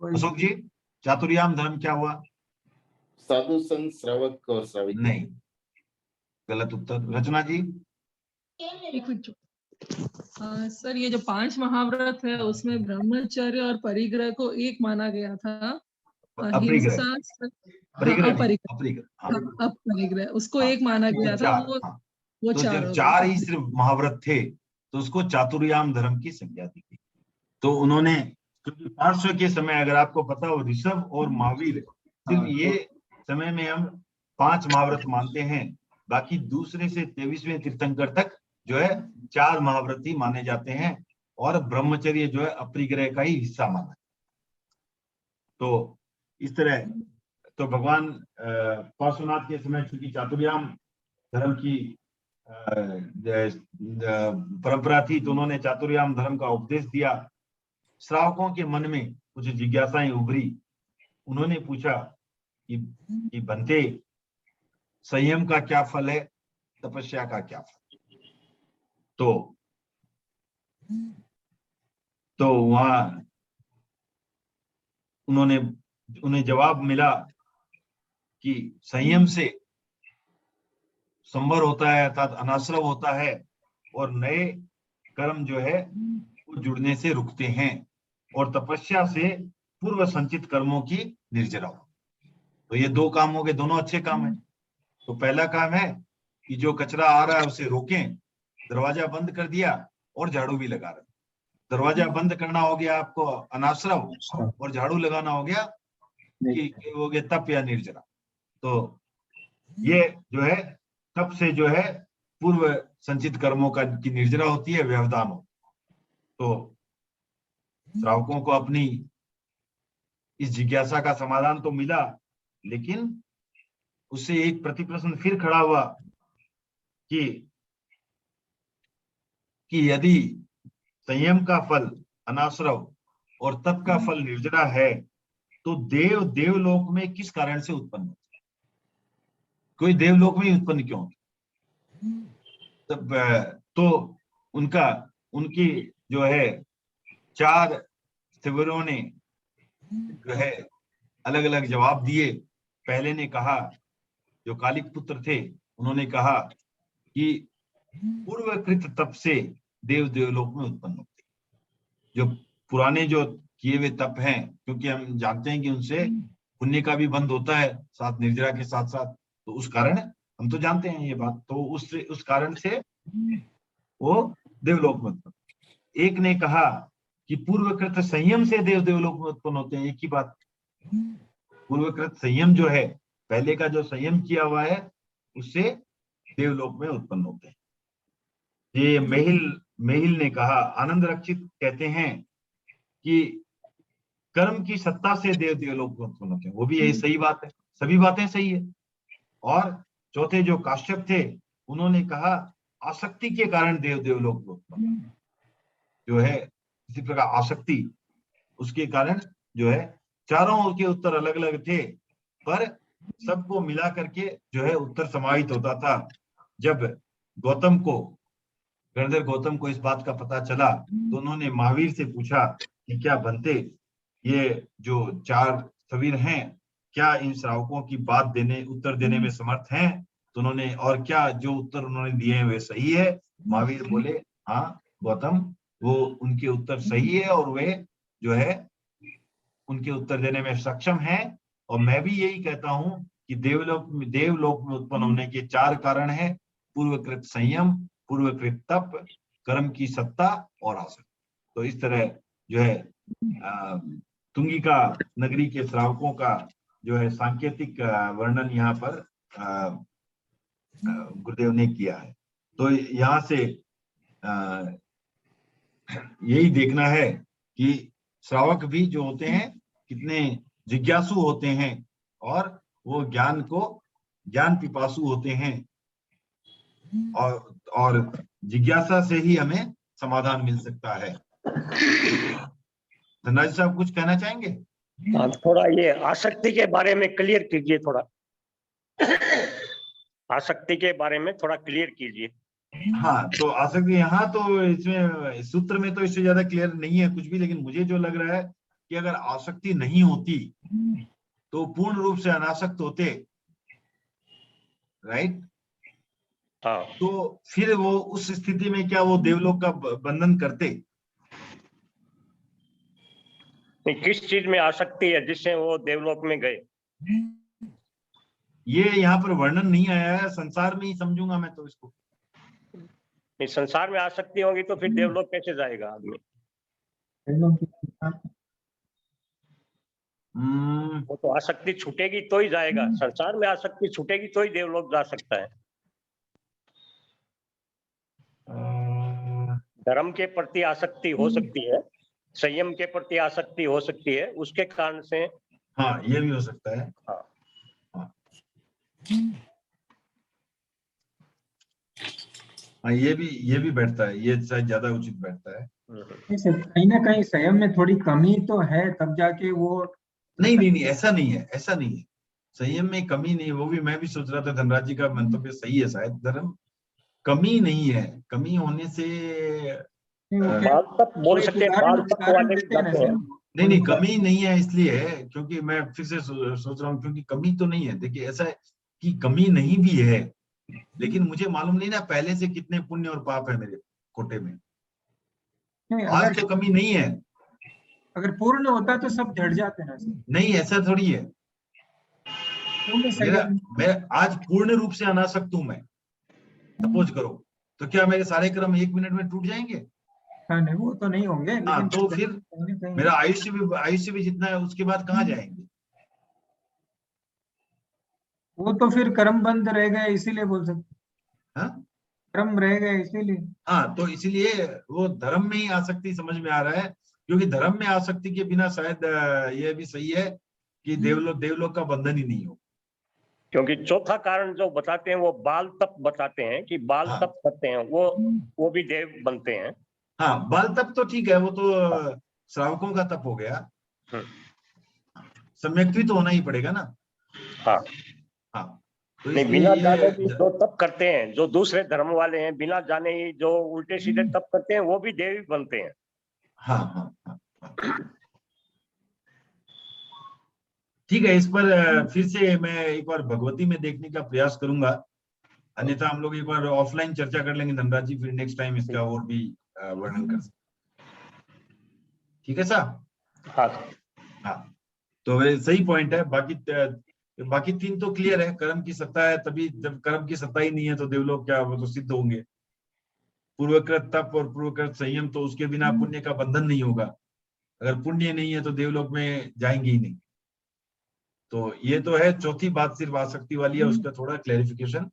अशोक जी, चातुर्याम धर्म क्या हुआ? साधु संत श्रावक और श्राविका। नहीं, गलत उत्तर। रचना जी। सर ये जो 5 महाव्रत है उसमें ब्रह्मचर्य और परिग्रह को एक माना गया था। अपरिग्रह, अपरिग्रह उसको एक माना गया था। वो तो चार जब 4 ही सिर्फ महाव्रत थे तो उसको चातुर्याम धर्म की संज्ञा दी गई। तो उन्होंने, क्योंकि पार्श्व के समय अगर आपको पता हो ऋषभ और महावीर सिर्फ ये समय में हम 5 महाव्रत मानते हैं, बाकी दूसरे से 23वें तीर्थंकर तक जो है 4 महाव्रत ही माने जाते हैं और ब्रह्मचर्य जो है अपरिग्रह का ही हिस्सा माना। तो इस तरह तो भगवान पार्श्वनाथ के समय चूंकि चातुर्याम धर्म की परंपरा थी तो उन्होंने चातुर्याम धर्म का उपदेश दिया। श्रावकों के मन में कुछ जिज्ञासाएं उभरी। उन्होंने पूछा कि बनते संयम का क्या फल है, तपस्या का क्या फल? तो वहां उन्हें जवाब मिला कि संयम से संवर होता है अर्थात अनाश्रव होता है और नए कर्म जो है वो जुड़ने से रुकते हैं, और तपस्या से पूर्व संचित कर्मों की निर्जरा। तो ये 2 काम हो गए, दोनों अच्छे काम है। तो पहला काम है कि जो कचरा आ रहा है उसे रोकें, दरवाजा बंद कर दिया और झाड़ू भी लगा रहे। दरवाजा बंद करना हो गया आपको अनाश्रव और झाड़ू लगाना हो गया कि हो गया तप या निर्जरा। तो ये जो है तप से जो है पूर्व संचित कर्मों का की निर्जरा होती है, व्यवधान हो। तो श्रावकों को अपनी इस जिज्ञासा का समाधान तो मिला, लेकिन उससे एक प्रतिप्रश्न फिर खड़ा हुआ कि यदि संयम का फल अनाश्रव और तप का फल निर्जरा है तो देवलोक में किस कारण से उत्पन्न होता है? कोई देवलोक में उत्पन्न क्यों होता? तो उनकी जो है 4 स्थविरों ने जो है अलग अलग जवाब दिए। पहले ने कहा जो कालिक पुत्र थे, उन्होंने कहा कि पूर्वकृत तप से देव देवलोक में उत्पन्न होते। जो पुराने जो किए हुए तप हैं, क्योंकि हम जानते हैं कि उनसे पुण्य का भी बंध होता है साथ निर्जरा के साथ साथ, तो उस कारण हम तो जानते हैं ये बात, तो उस कारण से वो देवलोक में उत्पन्न। एक ने कहा कि पूर्वकृत संयम से देव देवलोक में उत्पन्न होते हैं। एक ही बात, पूर्वकृत संयम जो है, पहले का जो संयम किया हुआ है, उससे देवलोक में उत्पन्न होते हैं। ये मेहिल ने कहा, आनंद रक्षित कहते हैं कि कर्म की सत्ता से देव देवलोक में उत्पन्न होते हैं। वो भी यही सही बात है, सभी बातें सही है। और चौथे जो काश्यप थे, उन्होंने कहा आसक्ति के कारण देव देवलोक में उत्पन्न जो है, इसी प्रकार आसक्ति उसके कारण जो है, चारों के उत्तर अलग अलग थे, पर सबको मिला करके जो है उत्तर समाहित होता था। जब गणधर गौतम को इस बात का पता चला, तो उन्होंने महावीर से पूछा कि क्या बनते, ये जो 4 स्थविर हैं, क्या इन श्रावकों की बात उत्तर देने में समर्थ हैं? तो उन्होंने, और क्या जो उत्तर उन्होंने दिए हैं वे सही है? महावीर बोले, हाँ गौतम, वो उनके उत्तर सही है और वे जो है उनके उत्तर देने में सक्षम हैं। और मैं भी यही कहता हूं कि देवलोक में उत्पन्न होने के 4 कारण हैं: पूर्वकृत संयम, पूर्वकृत तप, कर्म की सत्ता और आसक्ति। तो इस तरह जो है तुंगिका नगरी के श्रावकों का जो है सांकेतिक वर्णन यहाँ पर गुरुदेव ने किया है। तो यहाँ से यही देखना है कि श्रावक भी जो होते हैं कितने जिज्ञासु होते हैं, और वो ज्ञान पिपासु होते हैं, और जिज्ञासा से ही हमें समाधान मिल सकता है। धनराज साहब कुछ कहना चाहेंगे? हाँ, थोड़ा ये आसक्ति के बारे में क्लियर कीजिए, थोड़ा आसक्ति के बारे में थोड़ा क्लियर कीजिए। हाँ, तो आसक्ति यहाँ तो इसमें सूत्र में तो इससे ज्यादा क्लियर नहीं है कुछ भी, लेकिन मुझे जो लग रहा है कि अगर आसक्ति नहीं होती तो पूर्ण रूप से अनासक्त होते, राइट? हाँ, तो फिर वो उस स्थिति में क्या वो देवलोक का बंधन करते? किस चीज में आसक्ति है जिससे वो देवलोक में गए? ये यहाँ पर वर्णन नहीं आया है, संसार में ही समझूंगा मैं तो इसको। नहीं, संसार में आसक्ति होगी तो फिर देवलोक कैसे जाएगा आदमी? वो तो आसक्ति छूटेगी तो ही जाएगा। संसार में आसक्ति छूटेगी तो ही देवलोक जा सकता है। धर्म के प्रति आसक्ति हो सकती है, संयम के प्रति आसक्ति हो सकती है, उसके कारण से। हाँ, ये भी हो सकता है। हाँ, हाँ, ये भी बैठता है, ये शायद ज्यादा उचित बैठता है। कहीं ना कहीं संयम में थोड़ी कमी तो है, तब जाके वो नहीं, ऐसा नहीं है, ऐसा नहीं है। संयम में कमी नहीं, वो भी मैं भी सोच रहा था, धनराज जी का मंतव्य सही है शायद। धर्म कमी नहीं है, कमी होने से बाल तक बोल सकते हैं, बाल तक वाले भी जाते हैं। नहीं, कमी नहीं है इसलिए है क्योंकि मैं फिर से सोच रहा हूँ, क्योंकि कमी तो नहीं है। देखिए, ऐसा है कि कमी नहीं भी है, लेकिन मुझे मालूम नहीं ना पहले से कितने पुण्य और पाप है मेरे कोटे में। आज तो कमी नहीं है। अगर पूर्ण होता तो सब झड़ जाते हैं। नहीं, ऐसा थोड़ी है। मैं आज पूर्ण रूप से अनासक्त हूं, मैं सपोज करो, तो क्या मेरे सारे कर्म 1 मिनट में टूट जाएंगे? हाँ, नहीं, वो तो नहीं होंगे। हाँ, तो फिर मेरा आयुष्य भी जितना है उसके बाद कहाँ जाएंगे? वो तो फिर कर्म बंद रह गए, इसीलिए बोल सकते। हाँ, कर्म रह गए इसीलिए। हाँ, तो इसीलिए वो धर्म में ही आसक्ति समझ में आ रहा है, क्योंकि धर्म में आसक्ति के बिना शायद ये भी सही है कि देवलोक का बंधन ही नहीं हो। क्योंकि चौथा कारण जो बताते हैं वो बाल तप बताते हैं कि बाल तप करते हैं, वो भी देव बनते हैं। हाँ, बाल तप तो ठीक है, वो तो श्रावकों का तप हो गया। सम्यक्त्वी तो होना ही पड़ेगा ना। हाँ, तो नहीं, बिना जाने भी जो तप करते हैं, जो दूसरे धर्म वाले हैं, बिना जाने ही जो उल्टे सीधे तप करते हैं, वो भी देवी बनते हैं। हाँ। ठीक है, इस पर फिर से मैं एक बार भगवती में देखने का प्रयास करूंगा, अन्यथा हम लोग एक बार ऑफलाइन चर्चा कर लेंगे धनराज जी, फिर नेक्स्ट टाइम इसका और भी वर्णन कर सकते। ठीक है साहब? हाँ हाँ, तो वे सही पॉइंट है। बाकी तीन तो क्लियर है। कर्म की सत्ता है, तभी जब कर्म की सत्ता ही नहीं है तो देवलोक क्या, वो तो सिद्ध होंगे। पूर्वकृत तप और पूर्वकृत संयम, तो उसके बिना पुण्य का बंधन नहीं होगा। अगर पुण्य नहीं है तो देवलोक में जाएंगे ही नहीं। तो ये तो है, चौथी बात सिर्फ आसक्ति वाली है, उसका थोड़ा क्लैरिफिकेशन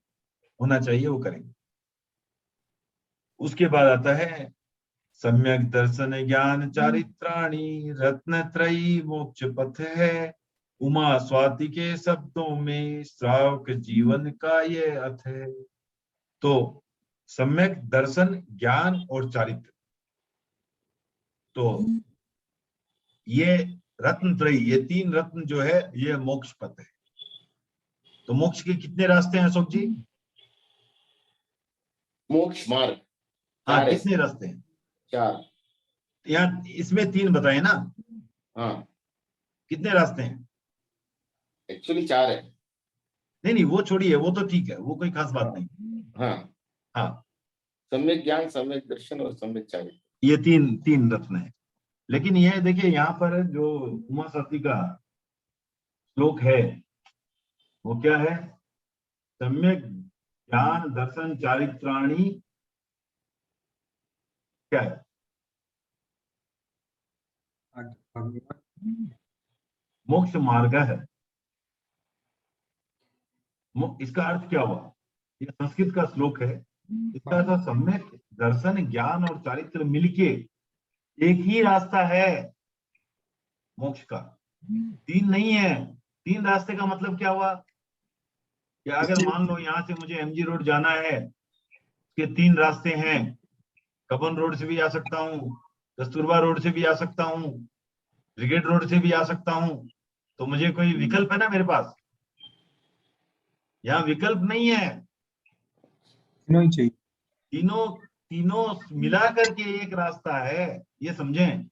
होना चाहिए, वो करेंगे। उसके बाद आता है सम्यक दर्शन ज्ञान चारित्राणी रत्नत्रयी मोक्ष पथ है। उमा स्वाति के शब्दों में श्रावक जीवन का ये अर्थ है। तो सम्यक दर्शन, ज्ञान और चारित्र, तो ये रत्न त्रयी, ये तीन रत्न जो है ये मोक्ष पथ है। तो मोक्ष के कितने रास्ते हैं अशोक जी? मोक्ष मार्ग हाँ, चार है। कितने रास्ते हैं? 4। यहाँ इसमें 3 बताए ना, हाँ, कितने रास्ते हैं? एक्चुअली 4 है। नहीं, वो छोड़िए, वो तो ठीक है, वो कोई खास बात नहीं। हाँ, हाँ, सम्यक ज्ञान, सम्यक दर्शन और सम्यक चारित्र, ये तीन रत्न है। लेकिन ये देखिए, यहाँ पर जो उमा सती का श्लोक है वो क्या है? सम्यक ज्ञान दर्शन चारित्राणी, क्या है? मोक्ष मार्ग है। इसका अर्थ क्या हुआ? ये संस्कृत का श्लोक है। इसका अर्थ सम्यक दर्शन ज्ञान और चारित्र मिलके एक ही रास्ता है मोक्ष का, 3 नहीं है। 3 रास्ते का मतलब क्या हुआ कि अगर मान लो यहाँ से मुझे एमजी रोड जाना है, के 3 रास्ते हैं। कबन रोड से भी आ सकता हूँ, कस्तूरबा रोड से भी आ सकता हूँ, ब्रिगेड रोड से भी आ सकता हूँ। तो मुझे कोई विकल्प है ना मेरे पास? यहाँ विकल्प नहीं है, नहीं चाहिए। तीनों मिला करके एक रास्ता है, ये समझें।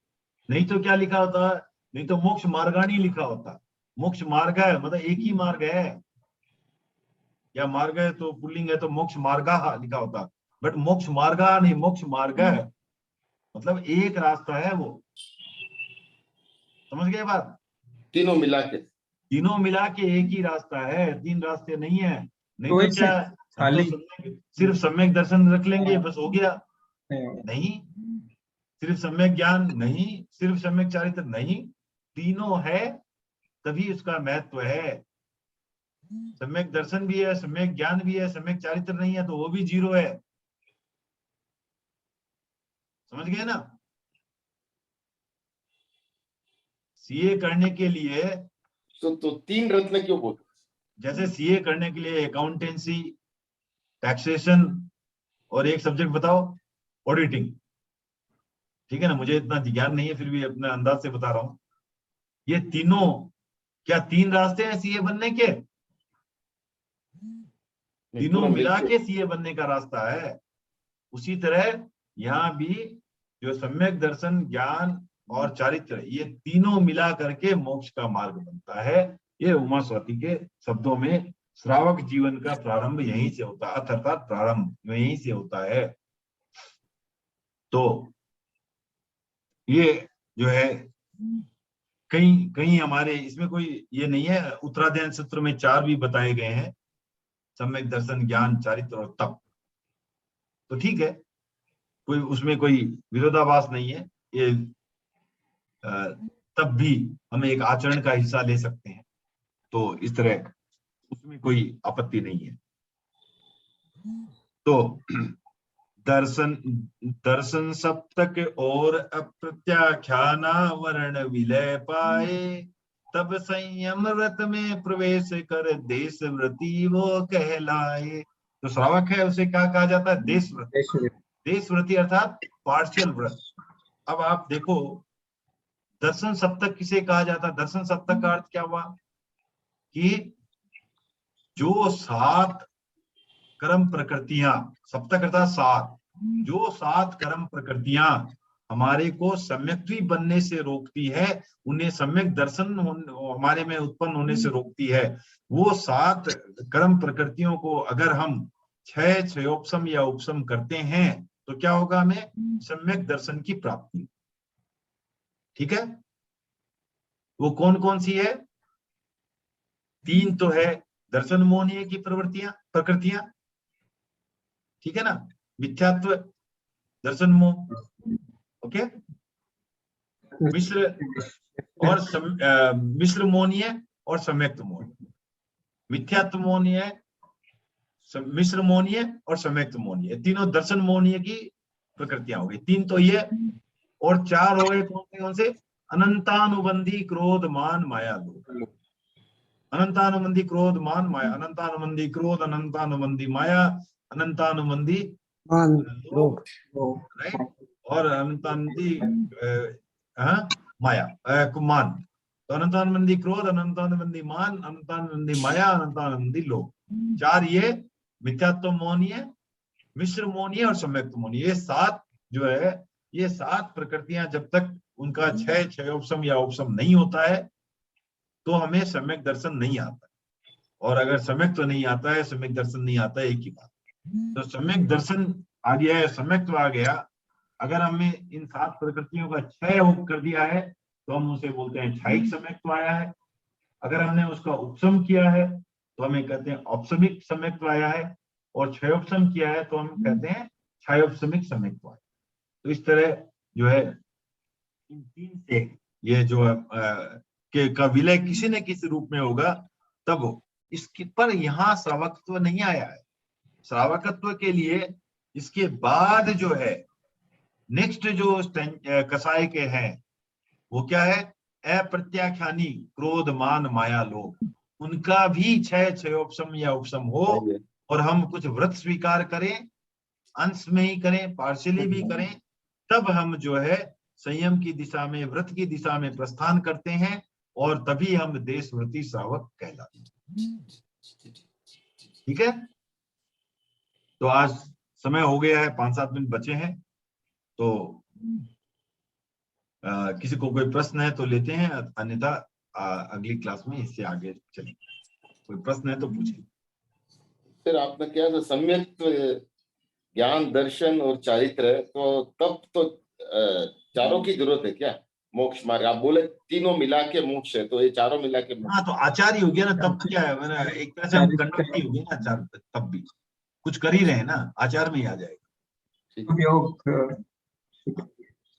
नहीं तो क्या लिखा होता? नहीं तो मोक्ष मार्गाणी लिखा होता। मोक्ष मार्ग है मतलब एक ही मार्ग है, या मार्ग है तो पुल्लिंग है तो मोक्ष मार्गा लिखा होता। बट मोक्ष मार्गा नहीं, मोक्ष मार्ग है, मतलब एक रास्ता है वो। समझ गए बात? तीनों मिला के। तीनों मिला के एक ही रास्ता है, 3 रास्ते नहीं है। नहीं तो तो इससे क्या, हम तो सिर्फ सम्यक दर्शन रख लेंगे बस हो गया? नहीं, सिर्फ सम्यक ज्ञान नहीं, सिर्फ सम्यक चारित्र नहीं, तीनों है तभी उसका महत्व है। सम्यक दर्शन भी है, सम्यक ज्ञान भी है, सम्यक चारित्र नहीं है तो वो भी 0 है। समझ गए ना? सीए करने के लिए तो 3 रत्न क्यों बोलते? जैसे सीए करने के लिए अकाउंटेंसी, टैक्सेशन और एक सब्जेक्ट बताओ, ऑडिटिंग। ठीक है ना, मुझे इतना ज्ञान नहीं है फिर भी अपने अंदाज से बता रहा हूं। ये तीनों क्या 3 रास्ते हैं सीए बनने के? तीनों मिला के सीए बनने का रास्ता है। उसी तरह यहाँ भी जो सम्यक दर्शन, ज्ञान और चारित्र, ये तीनों मिला करके मोक्ष का मार्ग बनता है। ये उमा स्वाति के शब्दों में श्रावक जीवन का प्रारंभ यहीं से होता है, अर्थात प्रारंभ यहीं से होता है। तो ये जो है कहीं कहीं हमारे इसमें कोई ये नहीं है। उत्तराध्ययन सूत्र में 4 भी बताए गए हैं, सम्यक दर्शन, ज्ञान, चारित्र और तप। तो ठीक है, कोई उसमें कोई विरोधाभास नहीं है। ये तब भी हम एक आचरण का हिस्सा ले सकते हैं, तो इस तरह उसमें कोई आपत्ति नहीं है। तो दर्शन सप्तक और अप्रत्याख्याना वर्ण विलय पाए, तब संयम व्रत में प्रवेश कर देश व्रती वो कहलाए। तो श्रावक है उसे क्या कहा जाता है? देश व्रती। देश व्रती अर्थात पार्शियल व्रत। अब आप देखो, दर्शन सप्तक किसे कहा जाता है? दर्शन सप्तक का अर्थ क्या हुआ कि जो 7 कर्म प्रकृतियां, सप्तक अर्थात 7, जो 7 कर्म प्रकृतियां हमारे को सम्यक्त्वी बनने से रोकती है, उन्हें सम्यक दर्शन हमारे में उत्पन्न होने से रोकती है। वो 7 कर्म प्रकृतियों को अगर हम 6 क्षयोपशम या उपशम करते हैं तो क्या होगा, हमें सम्यक दर्शन की प्राप्ति। ठीक है, वो कौन कौन सी है? 3 तो है दर्शन मोहनीय की प्रकृतियां, ठीक है ना, मिथ्यात्व, दर्शन मोह, ओके, मिश्र और मिश्र मोहनीय और सम्यक्त मोहनीय, मिथ्यात्व मोहनीय, मिश्र मोहनीय और सम्यक्त मोहनीय, तीनों दर्शन मोहनीय की प्रकृतियां हो गई। 3 तो ये, और 4 हो गए कौन से? अनंतानुबंधी क्रोध मान माया लोभ। अनंतानुबंधी क्रोध मान माया, अनंतानुबंधी क्रोध, अनंतानुबंधी माया, अनंतानुबंधी लोभ, राइट, और अनंतानुबंधी माया मान। तो अनंतानुबंधी क्रोध, अनंतानुबंधी मान, अनंतानुबंधी माया, अनंतानुबंधी लोभ, 4 ये मिथ्यात्व मोहनीय, मिश्र मोहनीय और सम्यक्त मोहनीय। ये 7 जो है, ये 7 प्रकृतियां जब तक उनका 6 क्षयोपशम या उपशम नहीं होता है तो हमें सम्यक दर्शन नहीं आता। और अगर सम्यक तो नहीं आता है, सम्यक दर्शन नहीं आता है, एक ही बात। तो सम्यक दर्शन आ गया है, सम्यक आ गया, अगर हमें इन 7 प्रकृतियों का क्षय कर दिया है तो हम उसे बोलते हैं क्षयिक सम्यक्त्व आया है। अगर हमने उसका उपशम किया है तो हमें कहते हैं औपशमिक सम्यक्त्व आया है, और क्षयोपशम किया है तो हम कहते हैं क्षयोपशमिक सम्यक्त्व आया। तो इस तरह जो है इन 3 से ये जो का विलय किसी न किसी रूप में होगा तब इसके पर यहाँ श्रावकत्व नहीं आया है। श्रावकत्व के लिए इसके बाद जो है नेक्स्ट जो कसाय के हैं वो क्या है? अप्रत्याख्यानी क्रोध मान माया लोभ, उनका भी 6 क्षयोपशम या उपशम हो, और हम कुछ व्रत स्वीकार करें, अंश में ही करें, पार्शियली भी करें, तब हम जो है संयम की दिशा में, व्रत की दिशा में प्रस्थान करते हैं, और तभी हम देशव्रती श्रावक कहलाते हैं। ठीक है, तो आज समय हो गया है, 5-7 मिनट बचे हैं, तो किसी को कोई प्रश्न है तो लेते हैं, अन्यथा अगली क्लास में इससे आगे चलेंगे। कोई प्रश्न है तो पूछिए। सर आपने क्या था, सम्यक ज्ञान, दर्शन और चारित्र, तो तब तो चारों की जरूरत है क्या? मोक्ष मार्ग आप बोले तीनों मिला के मोक्ष है, तो ये चारों मिला के मोक्ष। हाँ, तो आचार्य हो गया ना, तब क्या है, मैंने एक तरह से हम कंडक्ट ही हो गए ना आचार्य, तब भी कुछ कर ही रहे हैं ना, आचार में ही आ जाएगा। योग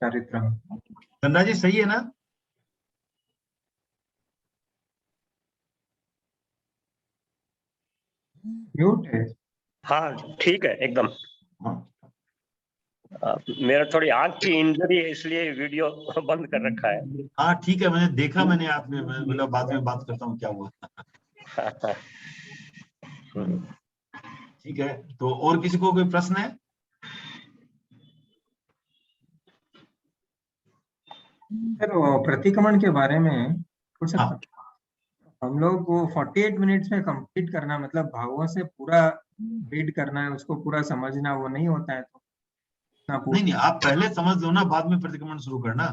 चारित्र। गंगा जी सही है ना? म्यूट है। हाँ ठीक है एकदम। हाँ, मेरा थोड़ी आंख की इंजरी है इसलिए वीडियो बंद कर रखा है। हाँ ठीक है, मैंने देखा, मैंने आपने, बोला बाद में बात करता हूँ क्या हुआ। ठीक है, तो और किसी को कोई प्रश्न है? सर प्रतिक्रमण के बारे में कुछ हाँ। हम लोग वो 48 मिनट्स में कंप्लीट करना, मतलब भावों से पूरा रीड करना है, उसको पूरा समझना, वो नहीं होता है तो नहीं, आप पहले समझ लो ना, बाद में प्रतिक्रमण शुरू करना।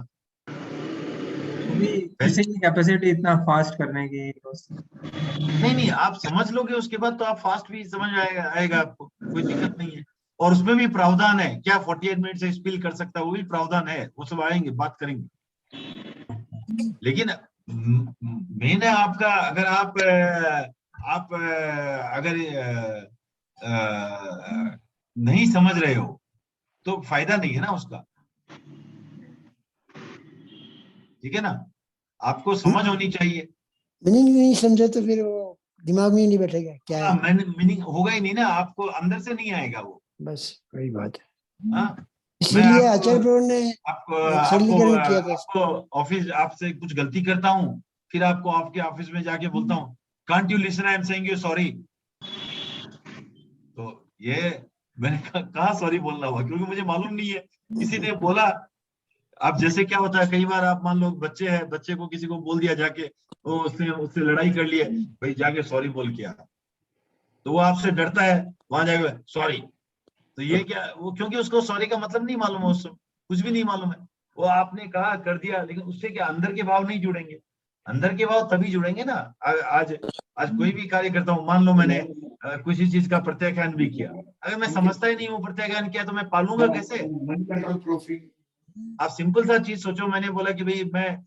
किसी की कैपेसिटी इतना फास्ट करने की नहीं, आप समझ लोगे उसके बाद तो आप फास्ट भी समझ आएगा आपको, कोई दिक्कत नहीं है। और उसमें भी प्रावधान है, क्या 48 मिनट से स्पिल कर सकता है, वो भी प्रावधान है, वो सब आएंगे, बात करेंगे। लेकिन मेन है आपका, अगर आप अगर नहीं समझ रहे हो तो फायदा नहीं है ना उसका, ठीक है ना, आपको समझ होनी चाहिए। मीनिंग नहीं समझे तो फिर वो दिमाग में नहीं बैठेगा क्या है। मीनिंग होगा ही नहीं ना, आपको अंदर से नहीं आएगा वो, बस वही बात है। हाँ। इसीलिए आचार्य प्रभु ने आपको किया था। आपको ऑफिस आपसे कुछ गलती करता हूँ, फिर आपको आपके ऑफिस में जाके बोलता हूँ, can't you listen, I am saying you sorry. तो ये मैंने कहा सॉरी बोलना हुआ, क्योंकि मुझे मालूम नहीं है, किसी ने बोला। अब जैसे क्या होता है, कई बार आप मान लो बच्चे हैं, बच्चे को किसी को बोल दिया जाके, वो उससे लड़ाई कर लिए, भाई जाके सॉरी बोल के आ, तो वो आपसे डरता है, वहां जाके सॉरी। तो ये क्या, वो क्योंकि उसको सॉरी का मतलब नहीं मालूम है, उसको कुछ भी नहीं मालूम है, वो आपने कहा कर दिया, लेकिन उससे क्या अंदर के भाव नहीं जुड़ेंगे? अंदर के भाव तभी जुड़ेंगे ना। आज आज कोई भी कार्य करता हूँ, मान लो मैंने किसी चीज का प्रत्याख्यान भी किया, अगर मैं समझता ही नहीं हूँ प्रत्याख्यान किया तो मैं पालूंगा कैसे? आप सिंपल सा चीज सोचो, मैंने बोला कि भाई मैं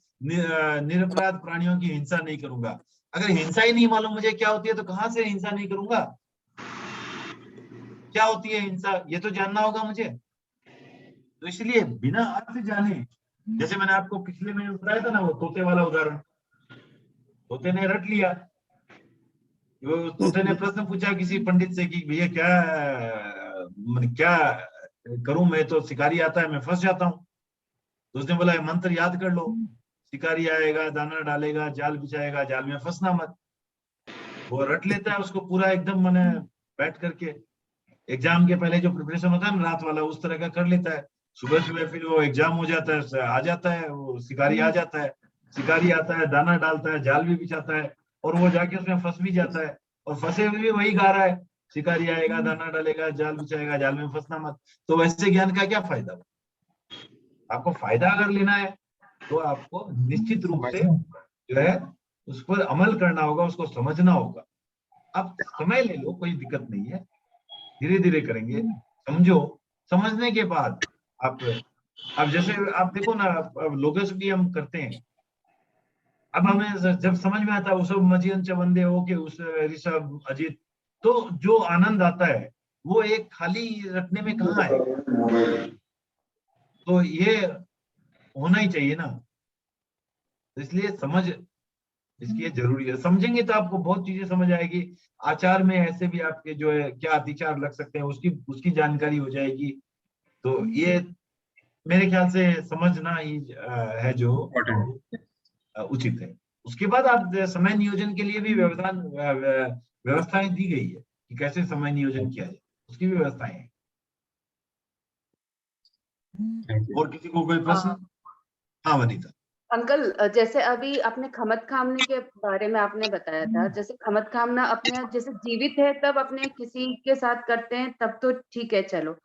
निरपराध प्राणियों की हिंसा नहीं करूंगा। अगर हिंसा ही नहीं मालूम मुझे क्या होती है, तो कहां से हिंसा नहीं करूंगा? क्या होती है हिंसा, ये तो जानना होगा मुझे। तो इसलिए बिना अर्थ जाने, जैसे मैंने आपको पिछले में बताया था ना, वो तोते वाला उदाहरण, तोते ने रट लिया। वो तोते ने प्रश्न पूछा किसी पंडित से कि भैया क्या करूं, मैं तो शिकारी आता है, मैं फंस जाता हूँ। तो उसने बोला मंत्र याद कर लो, शिकारी आएगा, दाना डालेगा, जाल बिछाएगा, जाल में फंसना मत। वो रट लेता है उसको पूरा एकदम, मैंने बैठ करके एग्जाम के पहले जो प्रिपरेशन होता है ना रात वाला, उस तरह का कर लेता है। सुबह सुबह फिर वो एग्जाम हो जाता है, आ जाता है, वो शिकारी आ जाता है, शिकारी आता है, दाना डालता है, जाल भी बिछाता है, और वो जाके उसमें फंस भी जाता है, और फंसे हुए भी वही गा रहा है, शिकारी आएगा, दाना डालेगा, जाल बिछाएगा, जाल में फंसना मत। तो वैसे ज्ञान का क्या फायदा? आपको फायदा अगर लेना है तो आपको निश्चित रूप से जो है उस पर अमल करना होगा, उसको समझना होगा। आप समय ले लो, कोई दिक्कत नहीं है, धीरे धीरे करेंगे। समझो, समझने के बाद आप जैसे आप देखो ना, अब लोगों से भी हम करते हैं, अब हमें जब समझ में आता है उस मजीन चवंदे हो के उस ऋषभ अजीत, तो जो आनंद आता है वो एक खाली रखने में कहाँ है? तो ये होना ही चाहिए ना। तो इसलिए समझ इसकी ये जरूरी है। समझेंगे तो आपको बहुत चीजें समझ आएगी। आचार में ऐसे भी आपके जो है क्या अतिचार लग सकते हैं, उसकी उसकी जानकारी हो जाएगी। तो ये मेरे ख्याल से समझना ही है जो उचित है। उसके बाद आप समय नियोजन के लिए भी व्यवस्थाएं दी गई है कि कैसे समय नियोजन किया जाए, उसकी भी व्यवस्थाएं हैं। और किसी को कोई प्रश्न? हाँ वनीता। अंकल, जैसे अभी आपने खमत खामने के बारे में आपने बताया था, जैसे खमत खामना अपने जैसे जीवित है तब अपने किसी के साथ करते हैं तब तो ठीक है, चलो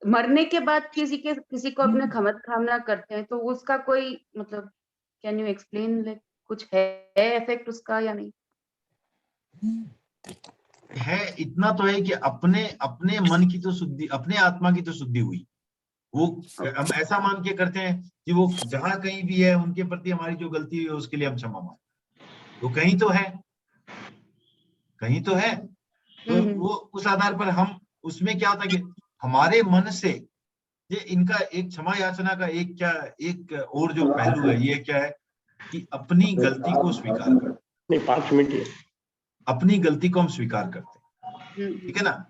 मरने के बाद किसी को अपने खमत खामना करते हैं तो उसका कोई मतलब, कैन यू एक्सप्लेन, लाइक कुछ है इफेक्ट उसका या नहीं? है, इतना तो है कि अपने अपने मन की तो शुद्धि, अपने आत्मा की तो शुद्धि हुई। वो हम ऐसा मान के करते हैं कि वो जहां कहीं भी है उनके प्रति हमारी जो गलती हुई है उसके लिए हम क्षमा मांगते। तो कहीं तो है, कहीं तो है। तो वो उस आधार पर हम, उसमें क्या होता है कि हमारे मन से ये इनका एक क्षमा याचना का एक और जो पहलू है, ये क्या है कि अपनी गलती को स्वीकार कर। नहीं, 5 मिनट अपनी गलती को हम स्वीकार करते हैं, ठीक है ना।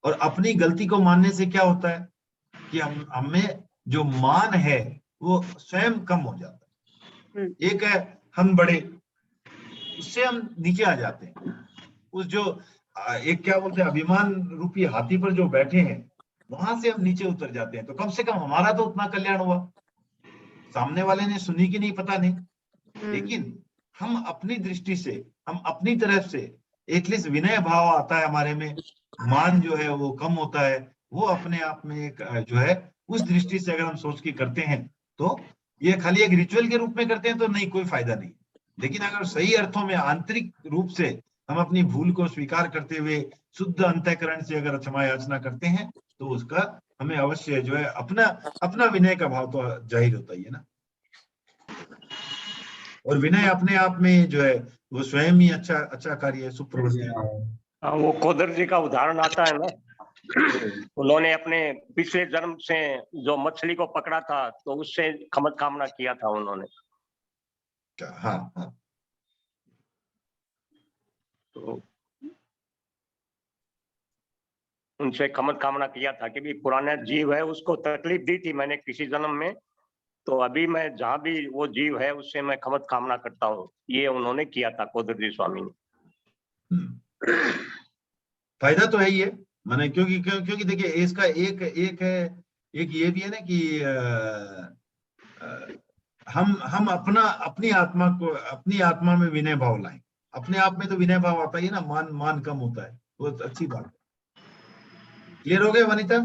और अपनी गलती को मानने से क्या होता है कि हमें जो मान है वो स्वयं कम हो जाता है। एक है हम बड़े, उससे हम नीचे आ जाते हैं। उस जो एक क्या बोलते हैं अभिमान रूपी हाथी पर जो बैठे हैं, वहां से हम नीचे उतर जाते हैं। तो कम से कम हमारा तो उतना कल्याण हुआ। सामने वाले ने सुनी कि नहीं पता नहीं, लेकिन हम अपनी दृष्टि से, हम अपनी तरफ से एटलीस्ट विनय भाव आता है हमारे में, मान जो है वो कम होता है। वो अपने आप में एक जो है उस दृष्टि से अगर हम सोच के करते हैं तो ये खाली एक रिचुअल के रूप में करते हैं तो नहीं, कोई फायदा नहीं। लेकिन अगर सही अर्थों में आंतरिक रूप से हम अपनी भूल को स्वीकार करते हुए शुद्ध अंतःकरण से अगर क्षमा याचना करते हैं तो उसका हमें अवश्य जो है अपना अपना विनय का भाव तो जाहिर होता ही है ना। और विनय अपने आप में जो है वो स्वयं ही अच्छा कार्य है, सुप्रवृत्ति है। वो खोदर जी का उदाहरण आता है ना, उन्होंने अपने पिछले जन्म से जो मछली को पकड़ा था तो उससे खमत कामना किया था उन्होंने। हाँ हाँ, तो उनसे खमत कामना किया था कि भी पुराना जीव है उसको तकलीफ दी थी मैंने किसी जन्म में, तो अभी मैं जहां भी वो जीव है उससे मैं खमत कामना करता हूँ। ये उन्होंने किया था खोदर जी स्वामी ने। फायदा तो है ही है, माने क्योंकि देखिए इसका एक ये भी है ना कि हम अपनी आत्मा में विनय भाव लाएं। अपने आप में तो विनय भाव आता ही है ना, मान कम होता है, बहुत अच्छी बात है। क्लियर हो गया वनिता?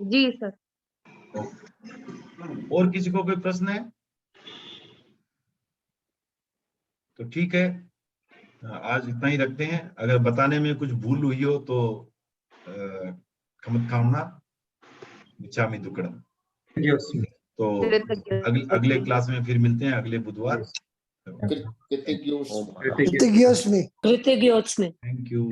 जी सर। और किसी को कोई प्रश्न है तो ठीक है, आज इतना ही रखते हैं। अगर बताने में कुछ भूल हुई हो तो खमत कामना, मिच्छामि दुक्कडम। तो अगले क्लास में फिर मिलते हैं अगले बुधवार। कृतज्ञोस्मि। कृतज्ञोस्मि। Thank you.